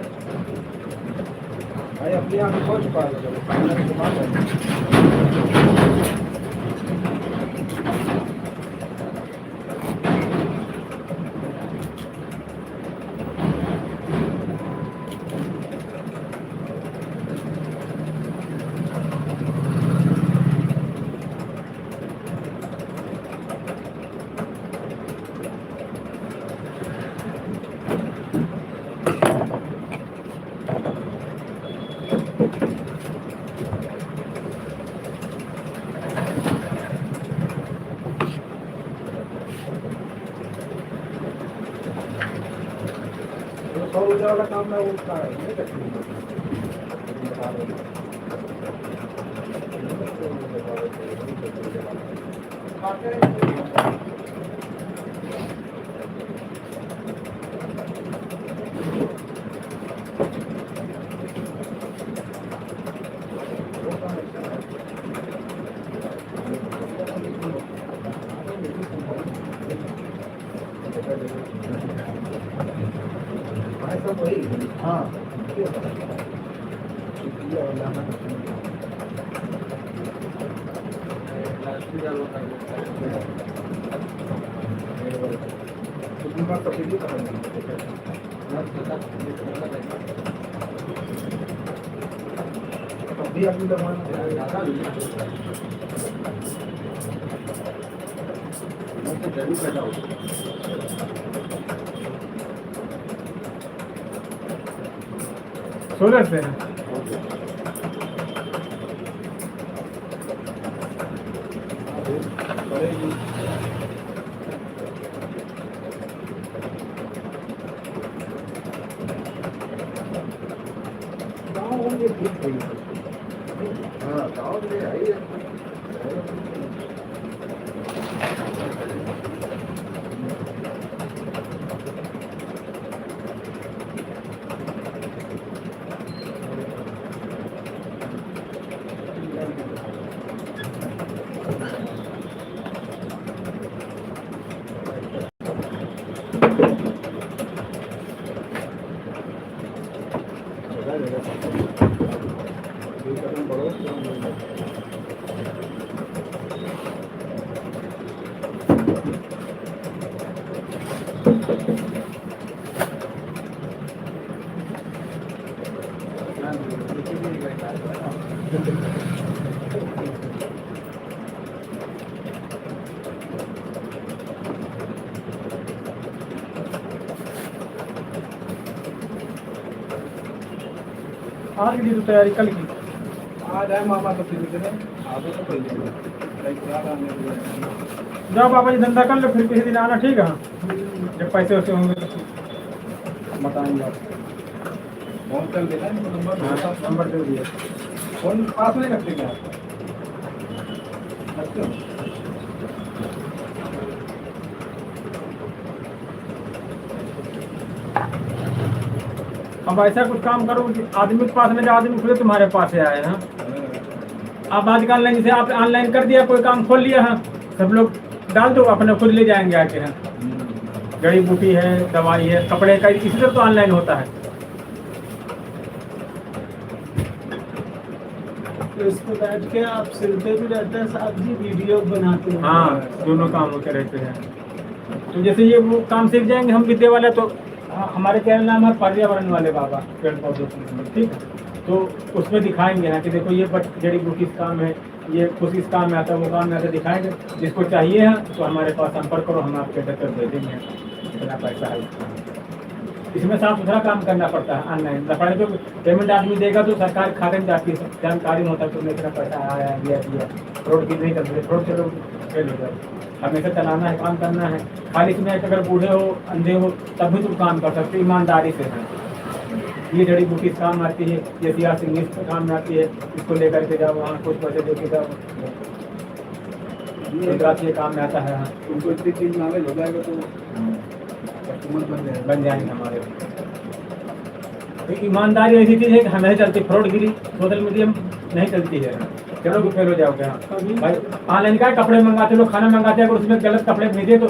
भाई अपने आप में कौन छुपा वाला काम है उसका नहीं हाँ नमक सब्सिडी खत्म नहीं तब भी आपकी लगवाना जरूर पैदा हो सोलर से है। पड़ेगी गाँव होंगे ठीक है हाँ गाँव में आई है कदम बढ़ो आज की तो तैयारी कल की। आज आए मामा तो फिर इतने आगे तो पहले कई खुराक आने के जाओ पापा जी धंधा कर लो, फिर किसी दिन आना, ठीक है? जब पैसे वैसे होंगे तो बताएंगे आप। फोन कर देना नंबर हाँ, नंबर दे दिए। फोन पास नहीं रखते क्या रखते हो अब ऐसा कुछ काम करो कि आदमी के पास में जो आदमी खुले तुम्हारे पास से आए हैं। अब आजकल नहीं, जैसे आप ऑनलाइन कर दिया, कोई काम खोल लिया है, सब लोग डाल दो, अपने खुद ले जाएंगे आके। हैं जड़ी बूटी है, दवाई है, कपड़े का, इसी तरह तो ऑनलाइन होता है। तो इसको बैठ के आप सिलते भी रहते हैं साथ जी, वीडियो बनाते हैं। हाँ, दोनों काम होते रहते हैं। तो जैसे ये वो काम सीख जाएंगे हम विद्या वाले, तो हमारे चैनल नाम है पर्यावरण वाले बाबा पेड़ पौधों की, ठीक। तो उसमें दिखाएंगे ना कि देखो ये जड़ी बूटी इस काम है, ये कुछ इस काम में आता है, वो काम में आता है, दिखाएंगे। जिसको चाहिए है तो हमारे पास संपर्क करो, हम आपके घर दे देंगे। इतना पैसा है इसमें, साफ सुथरा काम करना पड़ता है। ऑनलाइन लफड़े जो पेमेंट आदमी देगा तो सरकार खाते में जाती है, जानकारी में होता है तुमने इतना पैसा आया दिया दिया। फ्रॉड की नहीं करते, फ्रॉड चलो फेल हो जाए। हमेशा चलाना है, काम करना है। खाली इसमें अगर बूढ़े हो, अंधे हो, तब भी तुम काम कर सकते हो, ईमानदारी से है। ये जड़ी बूटी काम आती है, ये सियाह इंग्लिश काम में आती है, इसको लेकर के जाओ वहाँ, कुछ पैसे दे के जाओ, ये काम में आता है। तुमको इतनी चीज नॉलेज हो जाएगा तो कस्टमर बन जाएंगे हमारे। तो ईमानदारी ऐसी चीज़ है कि हमें चलती, फ्रॉडगिरी सोशल मीडिया में नहीं चलती है। चलो फेल हो जाओगे। हाँ भाई, ऑनलाइन का कपड़े मंगाते लोग, खाना मंगाते हैं, अगर उसमें गलत कपड़े भेजे तो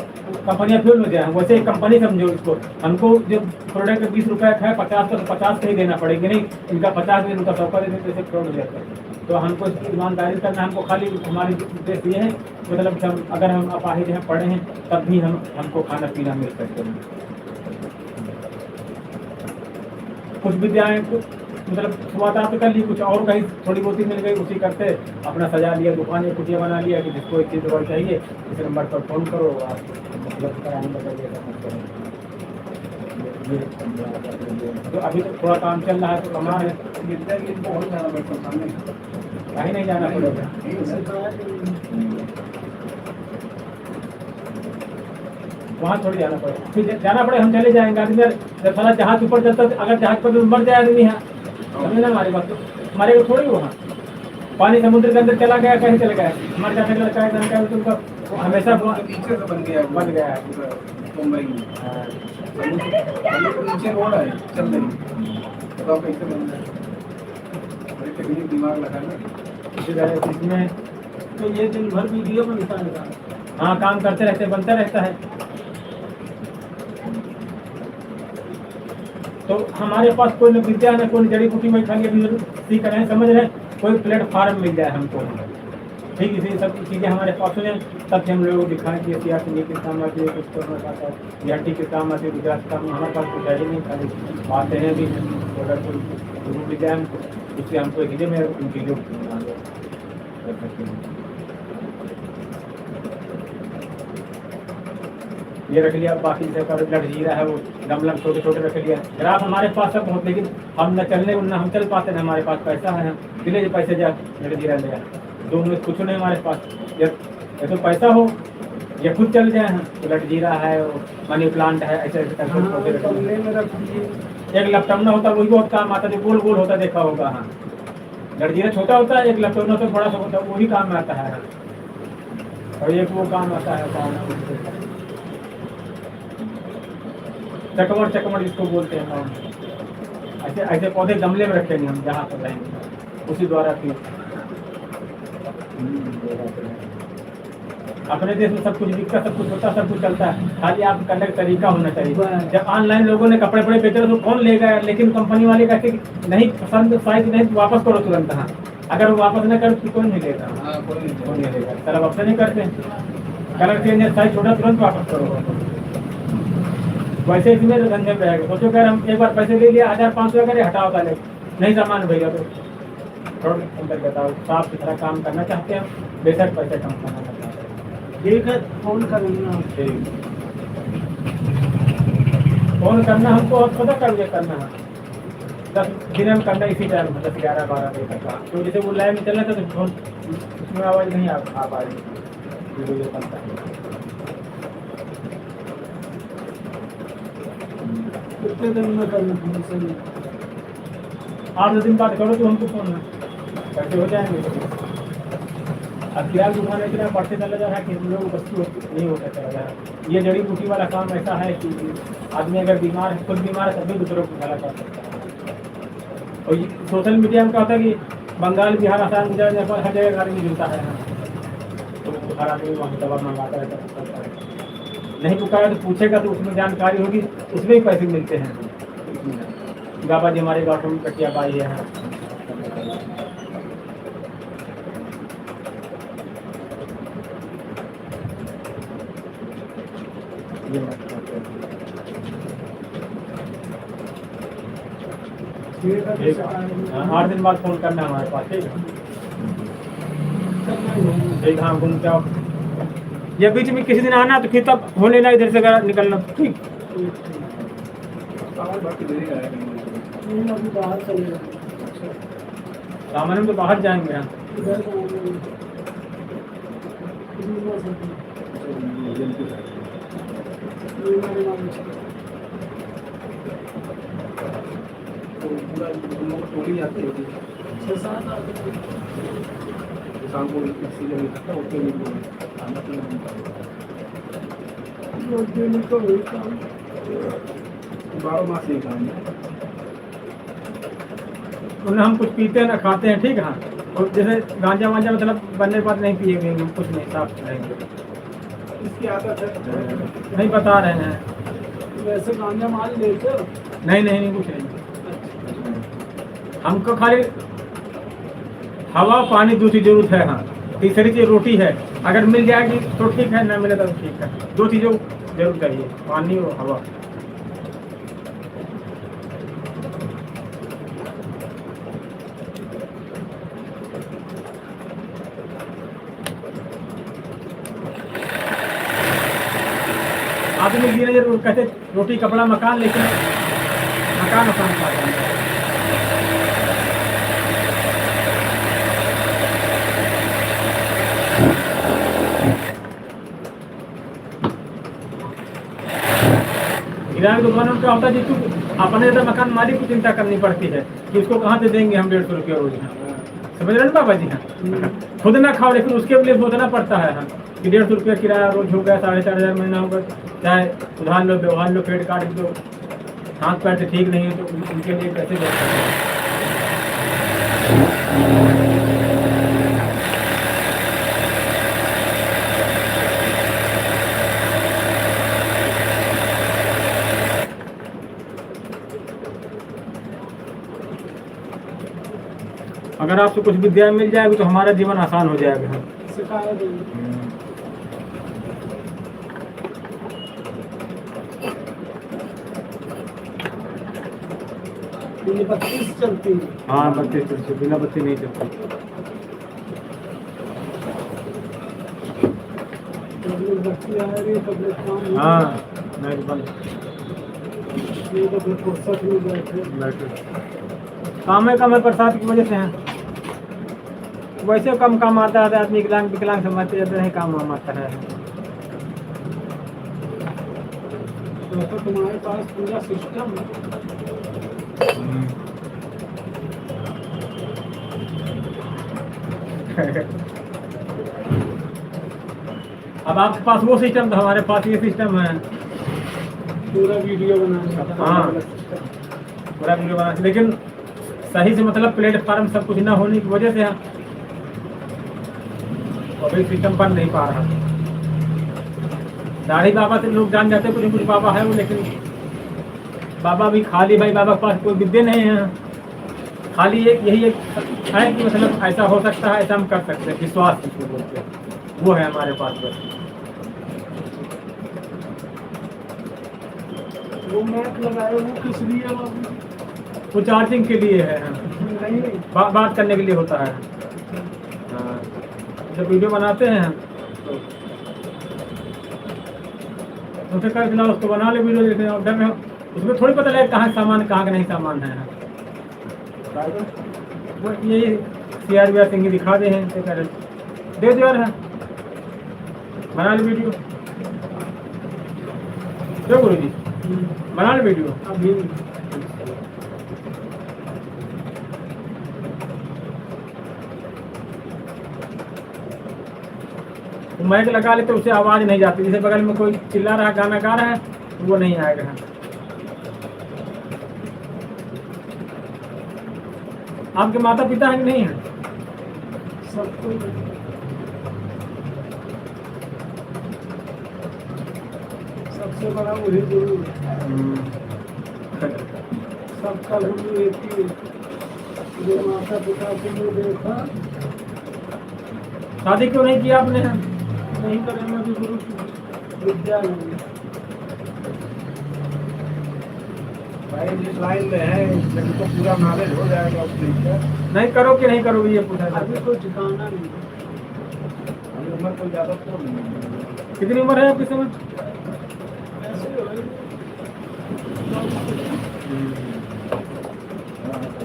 कंपनियां फेल हो जाए। वैसे एक कंपनी समझो इसको, हमको जो प्रोडक्ट 20 रुपये का है, 50 का, तो 50 का ही देना पड़ेगा। नहीं, इनका 50 दिन, उनका 100 का देते, तो फ्रॉड हो जाता है। तो हमको ईमानदारी करना, हमको खाली हमारी उद्देश्य ये है, मतलब हम अगर हम अपाहिज हैं, पढ़े हैं, तब भी हमको खाना पीना मिल सकते हैं। कुछ विद्याएँ मतलब शुरुआत कर ली, कुछ और कहीं थोड़ी बहुत ही मिल गई, उसी करते अपना सजा लिया, दुकान या कुटिया बना लिया कि जिसको एक चीज़ और चाहिए इस नंबर पर फ़ोन करो, आप उपलब्ध कराने बताइए। तो अभी तो थोड़ा काम चल रहा है, तो कमा है, विद्या के लिए बहुत ज़्यादा बैठो सामने कहीं नहीं जाना पड़ेगा। वहाँ थोड़ी जाना पड़ेगा, फिर जाना पड़ेगा, हम चले जाएंगे। आदमी जब सारा जहाज ऊपर जाता है, अगर जहाज पर मर जाए आदमी है, समझे ना हमारी बात, तो हमारे को थोड़ी वहाँ पानी समुद्र के अंदर चला गया, कहीं चला गया, हमारे जाने लड़का है, जाने का तो हमेशा नीचे से बन गया है मुंबई में नीचे रोड है चल रही, बताओ कैसे बन गया। बड़ी टेक्निक दिमाग लगाना इसमें। तो ये दिन भर वीडियो बनता है। हाँ, काम करते रहते, बनता रहता है। तो हमारे पास कोई न विद्या न कोई जड़ी बूटी में खाएंगे, सीख रहे हैं, समझ रहे हैं, कोई प्लेटफार्म मिल जाए हमको, ठीक इसी सब चीज़ें हमारे पास हैं, तब से हम लोगों को दिखाएं कि सियासी किस काम आती है, कुछ करना चाहता है, बिहार किस काम आती है, गुजरात का हमारे पास कुछ है ही नहीं, खाली आते हैं भी अगर कोई गुरु भी जाए उससे हमको चीज़ें में उन चीज़ों को कर सकते हैं। ये रख लिया, बाकी से पर लट जीरा है वो गमला छोटे छोटे रख लिया। ग्राफ हमारे पास सब बहुत, लेकिन हम न चलने न हम चल पाते, न हमारे पास पैसा है, हम दिले जो पैसे जा लट जीरा ले दोनों में कुछ नहीं हमारे पास। या तो पैसा हो या खुद चल जाए हैं, तो लट जीरा है, मनी प्लांट है, ऐसे ऐसे करके पौधे रख लिए। गमले में रख दीजिए। एक लपटमना होता है वही बहुत काम आता है, जो गोल गोल होता देखा होगा। हाँ, लट जीरा छोटा होता है, एक लपटमना तो बड़ा सा होता है, वही काम में आता है। और एक वो काम आता है चकमर, चकमर जिसको बोलते हैं। ऐसे ऐसे पौधे गमले में रखेंगे हम जहाँ पर रहेंगे, उसी द्वारा फिर अपने देश में सब कुछ बिकता, सब कुछ होता, सब कुछ चलता है, खाली आप करने का तरीका होना चाहिए। जब ऑनलाइन लोगों ने कपड़े बेच रहे तो कौन लेगा, लेकिन कंपनी वाले कहते नहीं पसंद साइज नहीं तो वापस करो तुरंत। हाँ, अगर वो वापस न करो तो कौन नहीं लेगा, कौन नहीं लेगा। कलर वापस नहीं करते, कलर चेंज है, साइज छोटा, तुरंत वापस करो। वैसे इसमें तो धंधे में रहेगा। सोचो अगर हम एक बार पैसे ले लिया 1500 करे, हटाओ ताले नहीं सामान भैया, तो थोड़ा अंदर बताओ, साफ सुथरा काम करना चाहते हैं, बेशक पैसे कम करना चाहते हैं। ठीक है, फोन करेंगे। फोन करना हमको अब पता कर दिया करना है 10 दिन में करना, इसी टाइम 10, 11, 12 बजे तक का। तो जैसे वो लाइव में चलना था तो फोन उसमें आवाज़ नहीं आ पा रही, वीडियो बनता है। कितने दिन में करना है? सही 8 दिन बाद करो तो हमको फोन कैसे हो जाएंगे। अब किराया उठाने के लिए पढ़ते चला जा रहा है कि हम लोग वस्तु नहीं होता चला जा रहा। ये जड़ी बूटी वाला काम ऐसा है कि आदमी अगर बीमार है, खुद बीमार है, तभी दूसरों को भला कर सकता है। और सोशल मीडिया में क्या होता है कि बंगाल, बिहार, आसाम, गुजरात, नेपाल हर जगह आदमी मिलता है, तो हर आदमी वहाँ दवा मंगाता रहता है। नहीं पुकारा तो पूछेगा तो उसमें जानकारी होगी, उसमें ही पैसे मिलते हैं। बाबा जी हमारे गाँव में कटिया पाई है। है। 8 दिन बाद फोन करना हमारे पास, ठीक है। ठीक, हाँ, घूम के आओ। या बीच में किसी दिन आना तो फिर तब हो लेना, इधर से निकलना, ठीक। नहीं, अभी बाहर चले गए। सामान्य में तो बाहर जाएंगे हम। इधर जाएंगे। पूरा टोली आती होगी 6-7 आदमी। शाम को किसी जगह इकट्ठा होते हैं, खाना पीना तो वही काम 12 मास नहीं काम है। उन्हें हम कुछ पीते हैं ना खाते हैं, ठीक है। हाँ, और जैसे गांजा वांजा मतलब बनने के बाद नहीं पिएंगे, कुछ नहीं, साफ रहेंगे। इसकी आदत है, नहीं बता रहे हैं। वैसे गांजा माल लेते हो? नहीं नहीं नहीं, कुछ नहीं। हमको खाली हवा, पानी, दूसरी जरूरत है। हाँ, तीसरी चीज रोटी है, अगर मिल जाएगी तो ठीक है, ना मिले तो ठीक है। 2 चीज़ों जरूर चाहिए, पानी और हवा। आदमी ये जरूर कहते रोटी, कपड़ा, मकान, लेकिन मकान पा जाएंगे। किराए की दुकान में क्या होता है जी, अपने जैसा मकान मालिक को चिंता करनी पड़ती है कि उसको कहाँ से देंगे हम 150 रुपया रोज। समझ रहे ना बाबा जी? हाँ, खुद ना खाओ लेकिन उसके लिए सोचना पड़ता है। हाँ, कि 150 रुपया किराया रोज हो गया, 4,500 महीना होगा, चाहे उधार लो, व्यवहार लो, क्रेडिट कार्ड दो, हाथ पैर से ठीक नहीं है तो उनके लिए कैसे दे सकते हैं? अगर आपसे कुछ विद्या मिल जाएगी तो हमारा जीवन आसान हो जाएगा। सिखाया गई। ये 32 चलती है। हाँ, बत्ती चलती, बिना बत्ती नहीं चलती। जब लोग बच्ची आ रही है तब लोग काम नहीं हाँ, लाइट बंद ये तो फिर फुर्सत में बैठे। काम है, कम है, बरसात की वजह से है। वैसे कम काम आता है, आदमी विकलांग विकलांग समझते जाते नहीं, काम वाम आता है। तो तुम्हारे पास पूरा सिस्टम है। अब आपके पास वो सिस्टम था, हमारे पास ये सिस्टम है। पूरा वीडियो बनाने का। हाँ, पूरा वीडियो बना, लेकिन सही से मतलब प्लेटफार्म सब कुछ ना होने की वजह से अभी सिस्टम बन नहीं पा रहा। दाढ़ी बाबा से लोग जान जाते कुछ कुछ बाबा है वो, लेकिन बाबा भी खाली, भाई बाबा के पास कोई विद्या नहीं है। खाली एक यही एक है कि मतलब ऐसा हो सकता है, ऐसा हम कर सकते हैं, विश्वास जिसको बोलते हैं, वो है हमारे पास बस। वो मैप लगाए वो किस लिए बाबू? वो चार्जिंग के लिए है, नहीं बात करने के लिए होता है। हाँ, जब वीडियो बनाते हैं तो उसे कर दिला, उसको बना ले वीडियो, लेकिन ऑर्डर में उसमें थोड़ी पता लगे कहाँ सामान, कहाँ का नहीं सामान है। वो यही CR सिंह दिखा दे हैं, दे दो यार, है बना ले वीडियो। क्यों गुरु जी, बना ले वीडियो। अभी माइक लगा ले तो उसे आवाज नहीं जाती, जैसे बगल में कोई चिल्ला रहा, गाना गा रहा है तो वो नहीं आएगा। आपके माता पिता है कि नहीं है? सबको सबसे बड़ा वही गुरु है। सबका गुरु एक ही है। जो माता पिता को जो देखा शादी क्यों नहीं किया आपने? नहीं करेंगे भी गुरु की विद्या नहीं। भाई जिस लाइन में है जब तो पूरा नॉलेज हो जाएगा उसके ऊपर। नहीं करो कि नहीं करोगे, ये पूछा था। अभी कोई ठिकाना नहीं। अभी उम्र कोई ज़्यादा तो नहीं है। कितनी उम्र है आपकी समय? ऐसे हो रही हाँ, सही,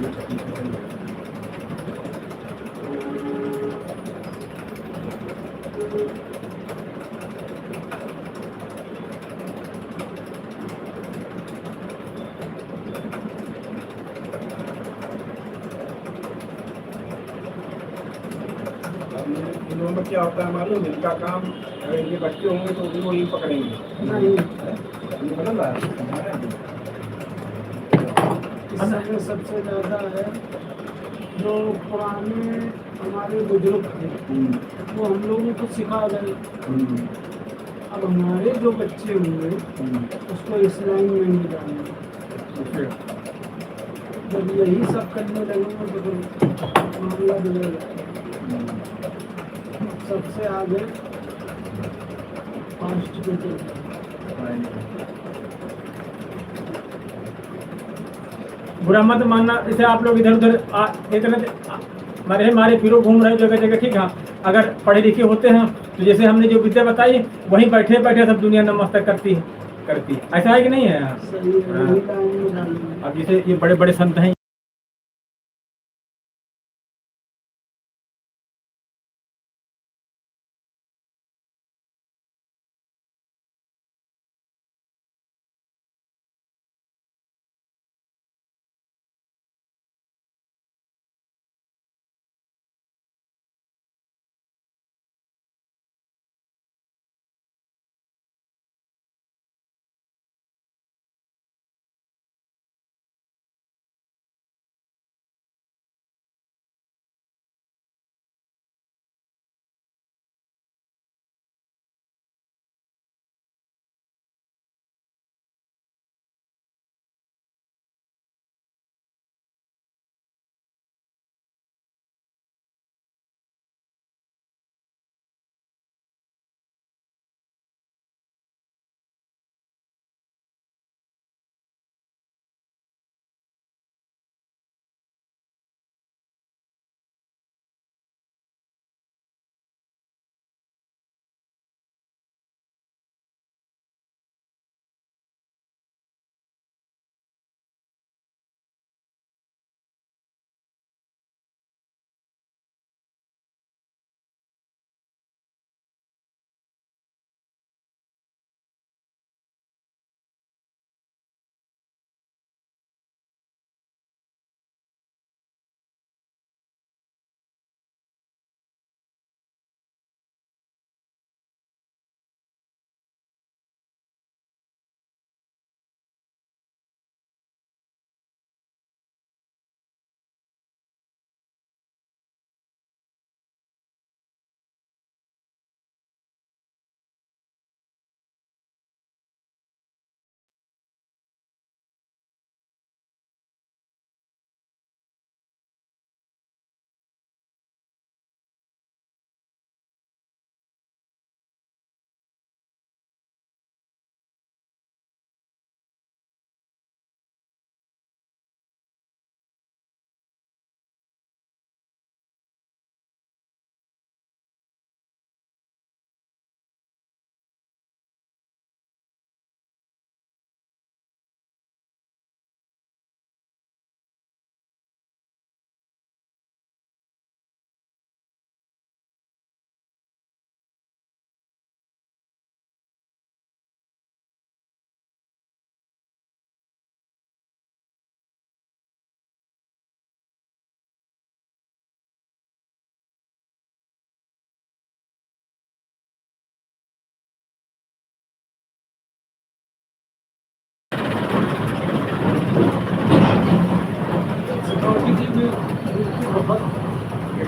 सही, सही। इन में क्या होता है मालूम, इनका काम अगर ये बच्चे होंगे तो भी वो ही पकड़ेंगे। नहीं। ये बदल रहा है हमारे यहाँ। इस समय सबसे ज़्यादा है जो पुराने हमारे बुजुर्ग थे वो हम लोगों को सिखा गए। अब हमारे जो बच्चे होंगे उसको इस लाइन में नहीं जाएंगे। जब यही सब करने लगेंगे तो फिर मामला बदलेगा। सबसे आगे फास्ट पे चलते बुरा मत मानना, जैसे आप लोग इधर उधर हमारे फिरो घूम रहे जगह जगह, ठीक है। अगर पढ़े लिखे होते हैं तो जैसे हमने जो विद्या बताई वहीं बैठे बैठे सब दुनिया नमस्कार करती है, ऐसा है कि नहीं है? सही है, वही लाइन में डालेंगे। अब जैसे ये बड़े बड़े संत हैं,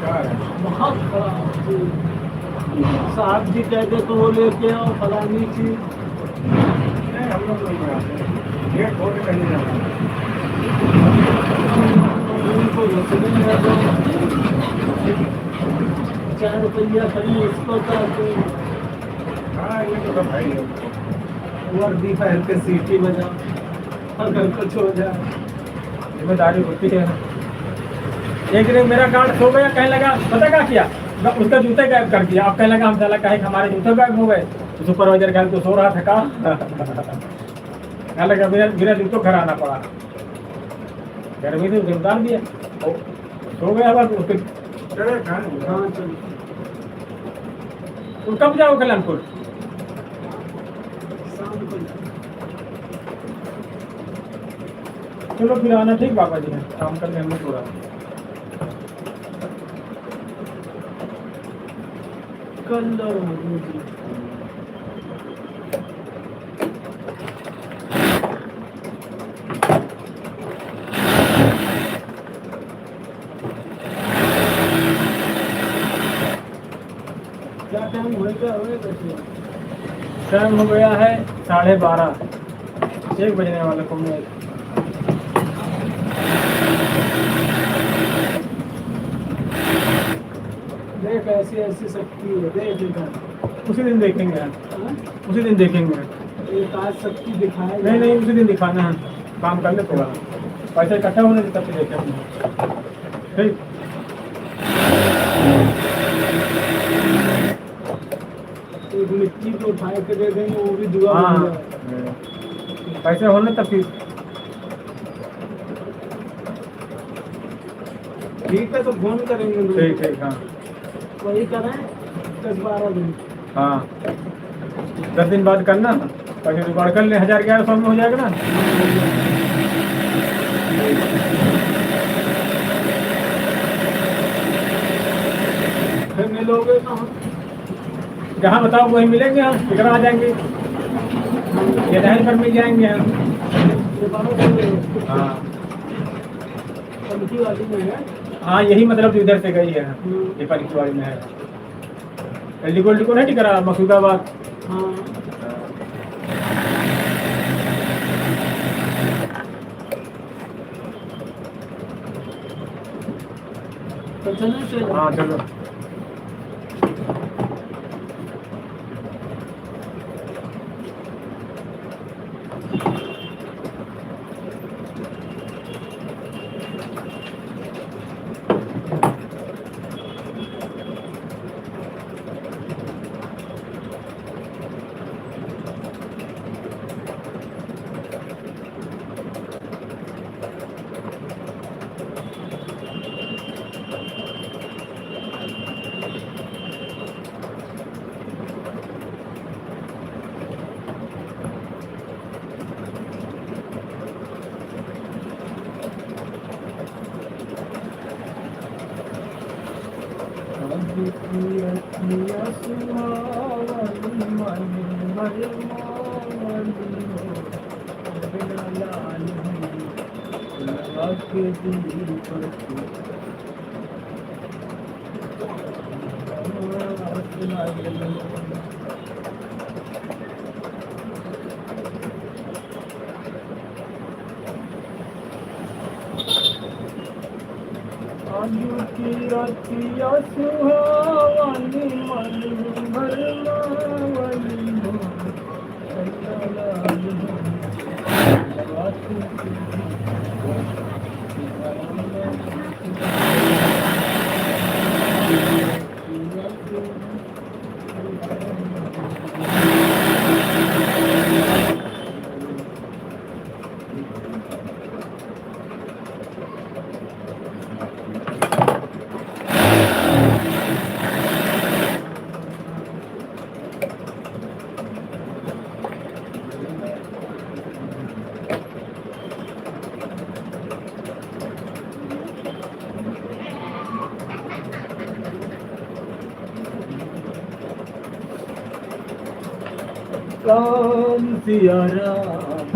बेकार है। बहुत खराब चीज। साहब जी कहते तो वो लेके आओ फलानी चीज। नहीं, हम लोग नहीं बनाते, गेट खोल के कहीं नहीं जाना। उनको घुसने में दो। 4 रुपया खरीद इसको चाहते। हाँ, ये तो सब है ही है। वर्दी पहन के सीटी बजाओ अगर कुछ हो जाए। जिम्मेदारी होती है। एक दिन मेरा कार्ड सो गया, कहने लगा पता क्या किया, उसका जूते गायब कर दिया। अब कहने लगा हम साला कहे हमारे जूते गायब हो गए। तो सुपरवाइजर कहा तो सो रहा था का कहने लगा बिना जूतों घर आना पड़ा। गर्मी से जिम्मेदार भी है, सो गया। अब उसके चले खाने हाँ चलो। तुम कब जाओ कल्याणपुर? शाम को चलो फिर आना, ठीक बाबा जी है काम करने हम लोग थोड़ा। कल क्या टाइम होएगा कैसे? टाइम हो गया है 12:30, 1 बजने वाला को। देख ऐसी ऐसी शक्ति है, देख इधर। उसी दिन देखेंगे हम, हाँ? उसी दिन देखेंगे। एक आज शक्ति दिखाए। नहीं नहीं, उसी दिन दिखाना है, काम कर ले थोड़ा, पैसे इकट्ठा होने तब से देखेंगे। ठीक, एक मिट्टी को उठा के दे देंगे, वो भी दुआ हाँ बन जाए। पैसे होने तब फिर। ठीक है तो फोन करेंगे लोग। ठीक ठीक, हाँ वही करें 10-12 दिन। हाँ, 10 दिन बाद करना, पैसे जुगाड़ कर ले, 1100 में हो जाएगा ना। फिर मिलोगे कहाँ? जहाँ बताओ वहीं मिलेंगे हम, टिकरा आ जाएंगे, ये रहन पर मिल जाएंगे हम। ये बाबा बोले, हाँ पंखी वाली में है। हाँ, यही मतलब इधर से गई है, ये पंचवाड़ी में है। एल्डी गोल्डी को नहीं टिकरा, मसूदाबाद। हाँ तो चलो चलो। हाँ चलो। सुहावनी मन भरमावनी हो, राम सिया राम।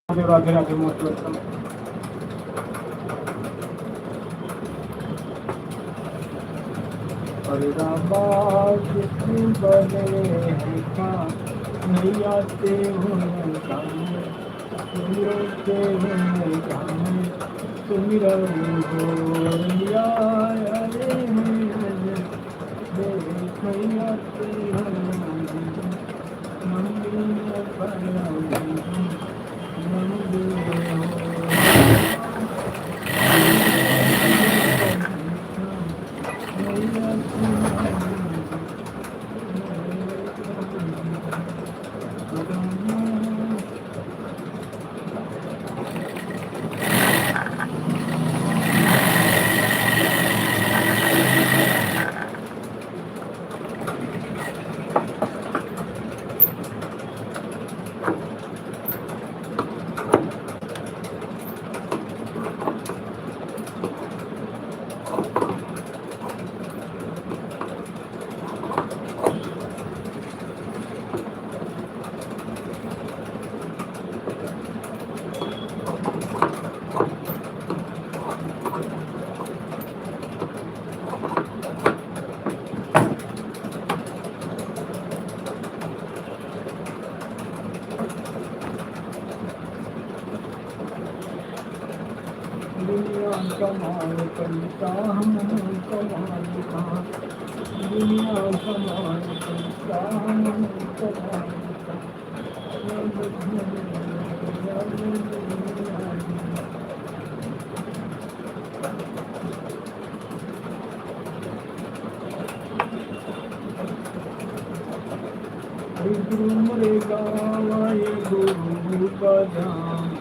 Radhe Radhe most welcome. अरे राबा कितने बने हैं का नहीं आते हुए गाने तुम रोते हुए गाने तुम रहो रिया अरे नहीं आते हुए मंदिर में दुनिया कमाल करता हम कमाल कहाँ दुनिया कमाल करता हम कमाल गुरु मरेगा ये गुरु का जान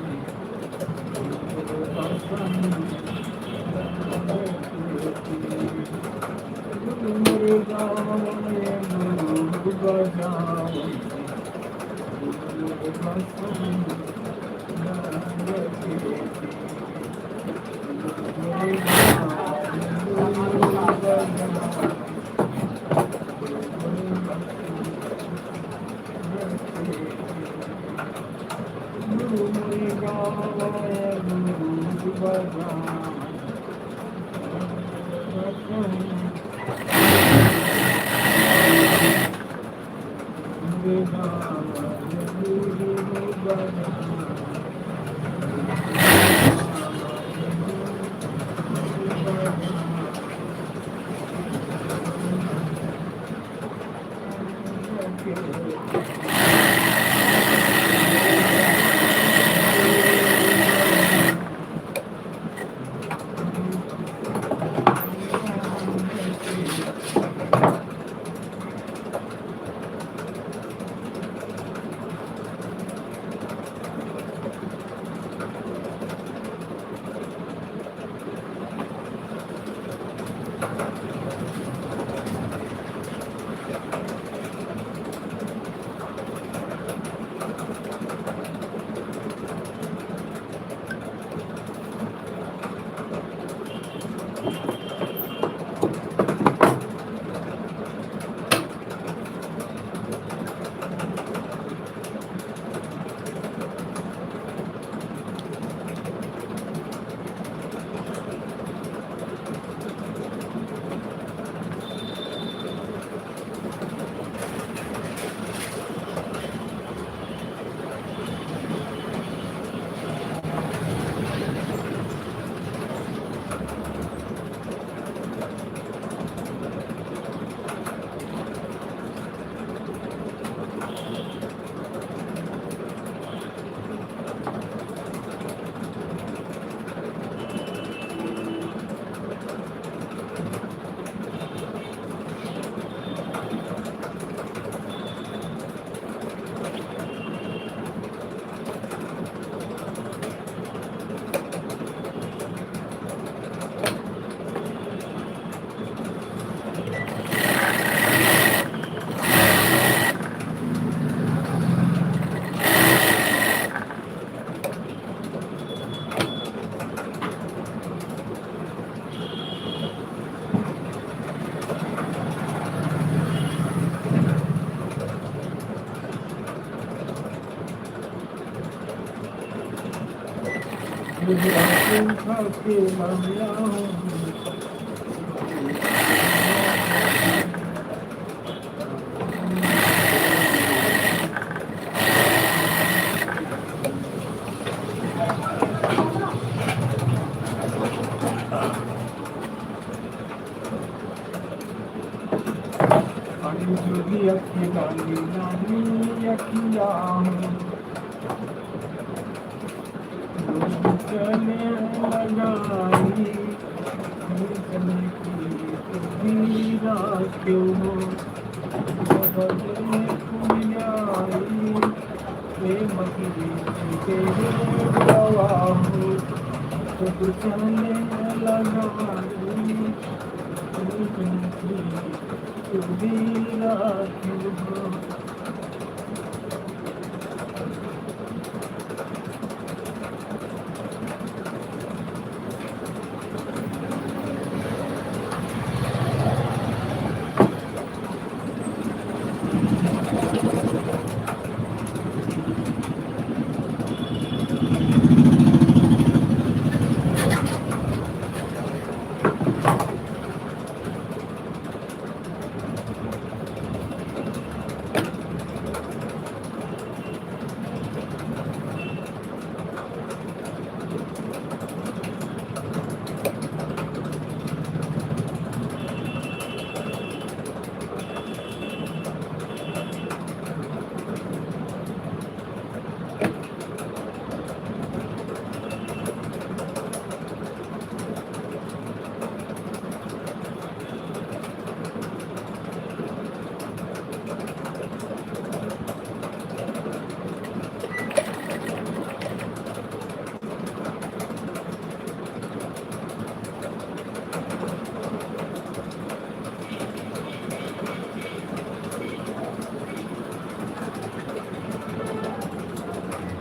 गुजराती खा के लाया हूँ पानी जोगी अखी लाली लाली अखिया हूँ लोग चले लगाई चले की तस्वीरा क्यों हो बदले कुड़ियाई प्रेम की तेरे गवाह सब चले लगाई तस्वीरा क्यों हो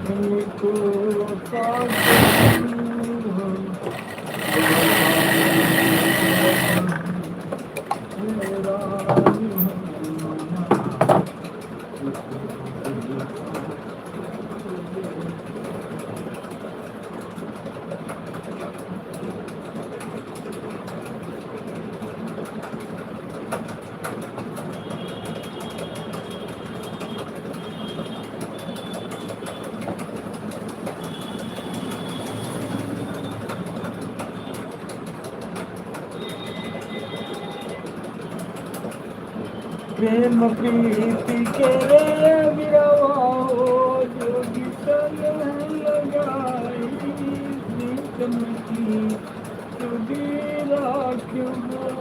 तुमको प्रेम प्रीति के विरवाओ जोगी चले लगाई प्रीतम की तस्वीरा क्यों हो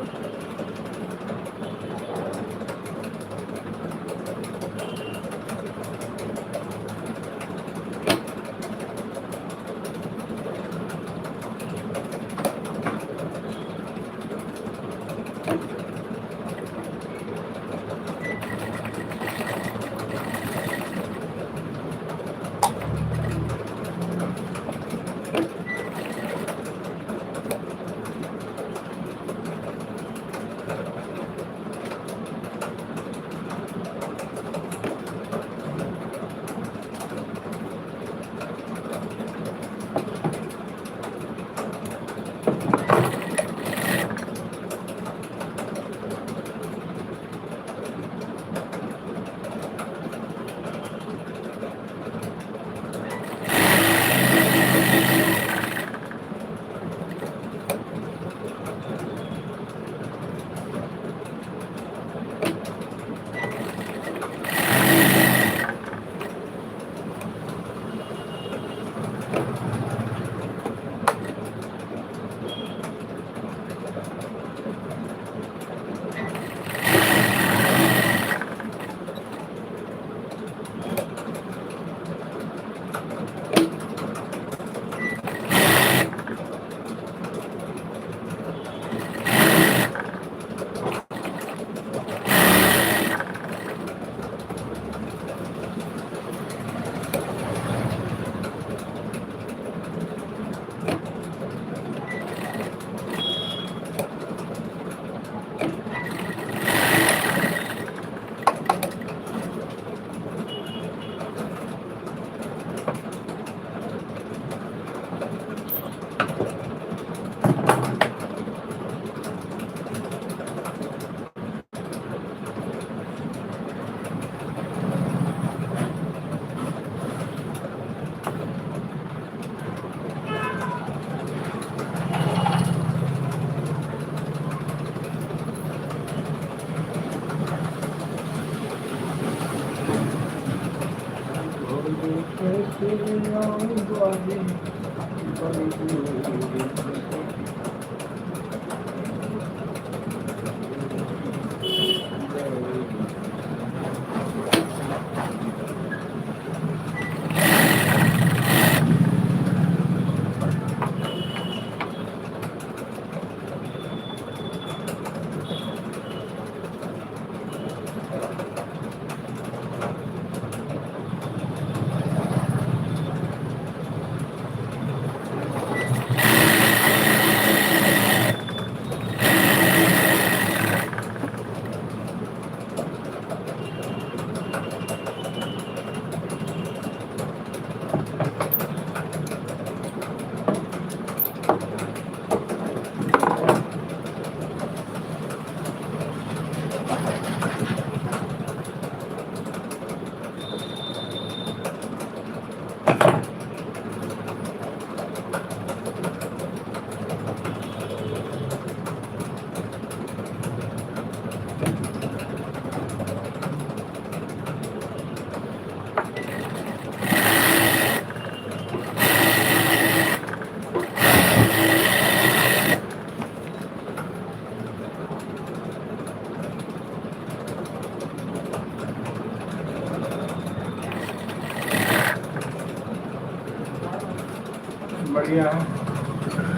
बढ़िया है।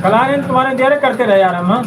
कलाने तुम्हारे देर करते रहे यार हम, हाँ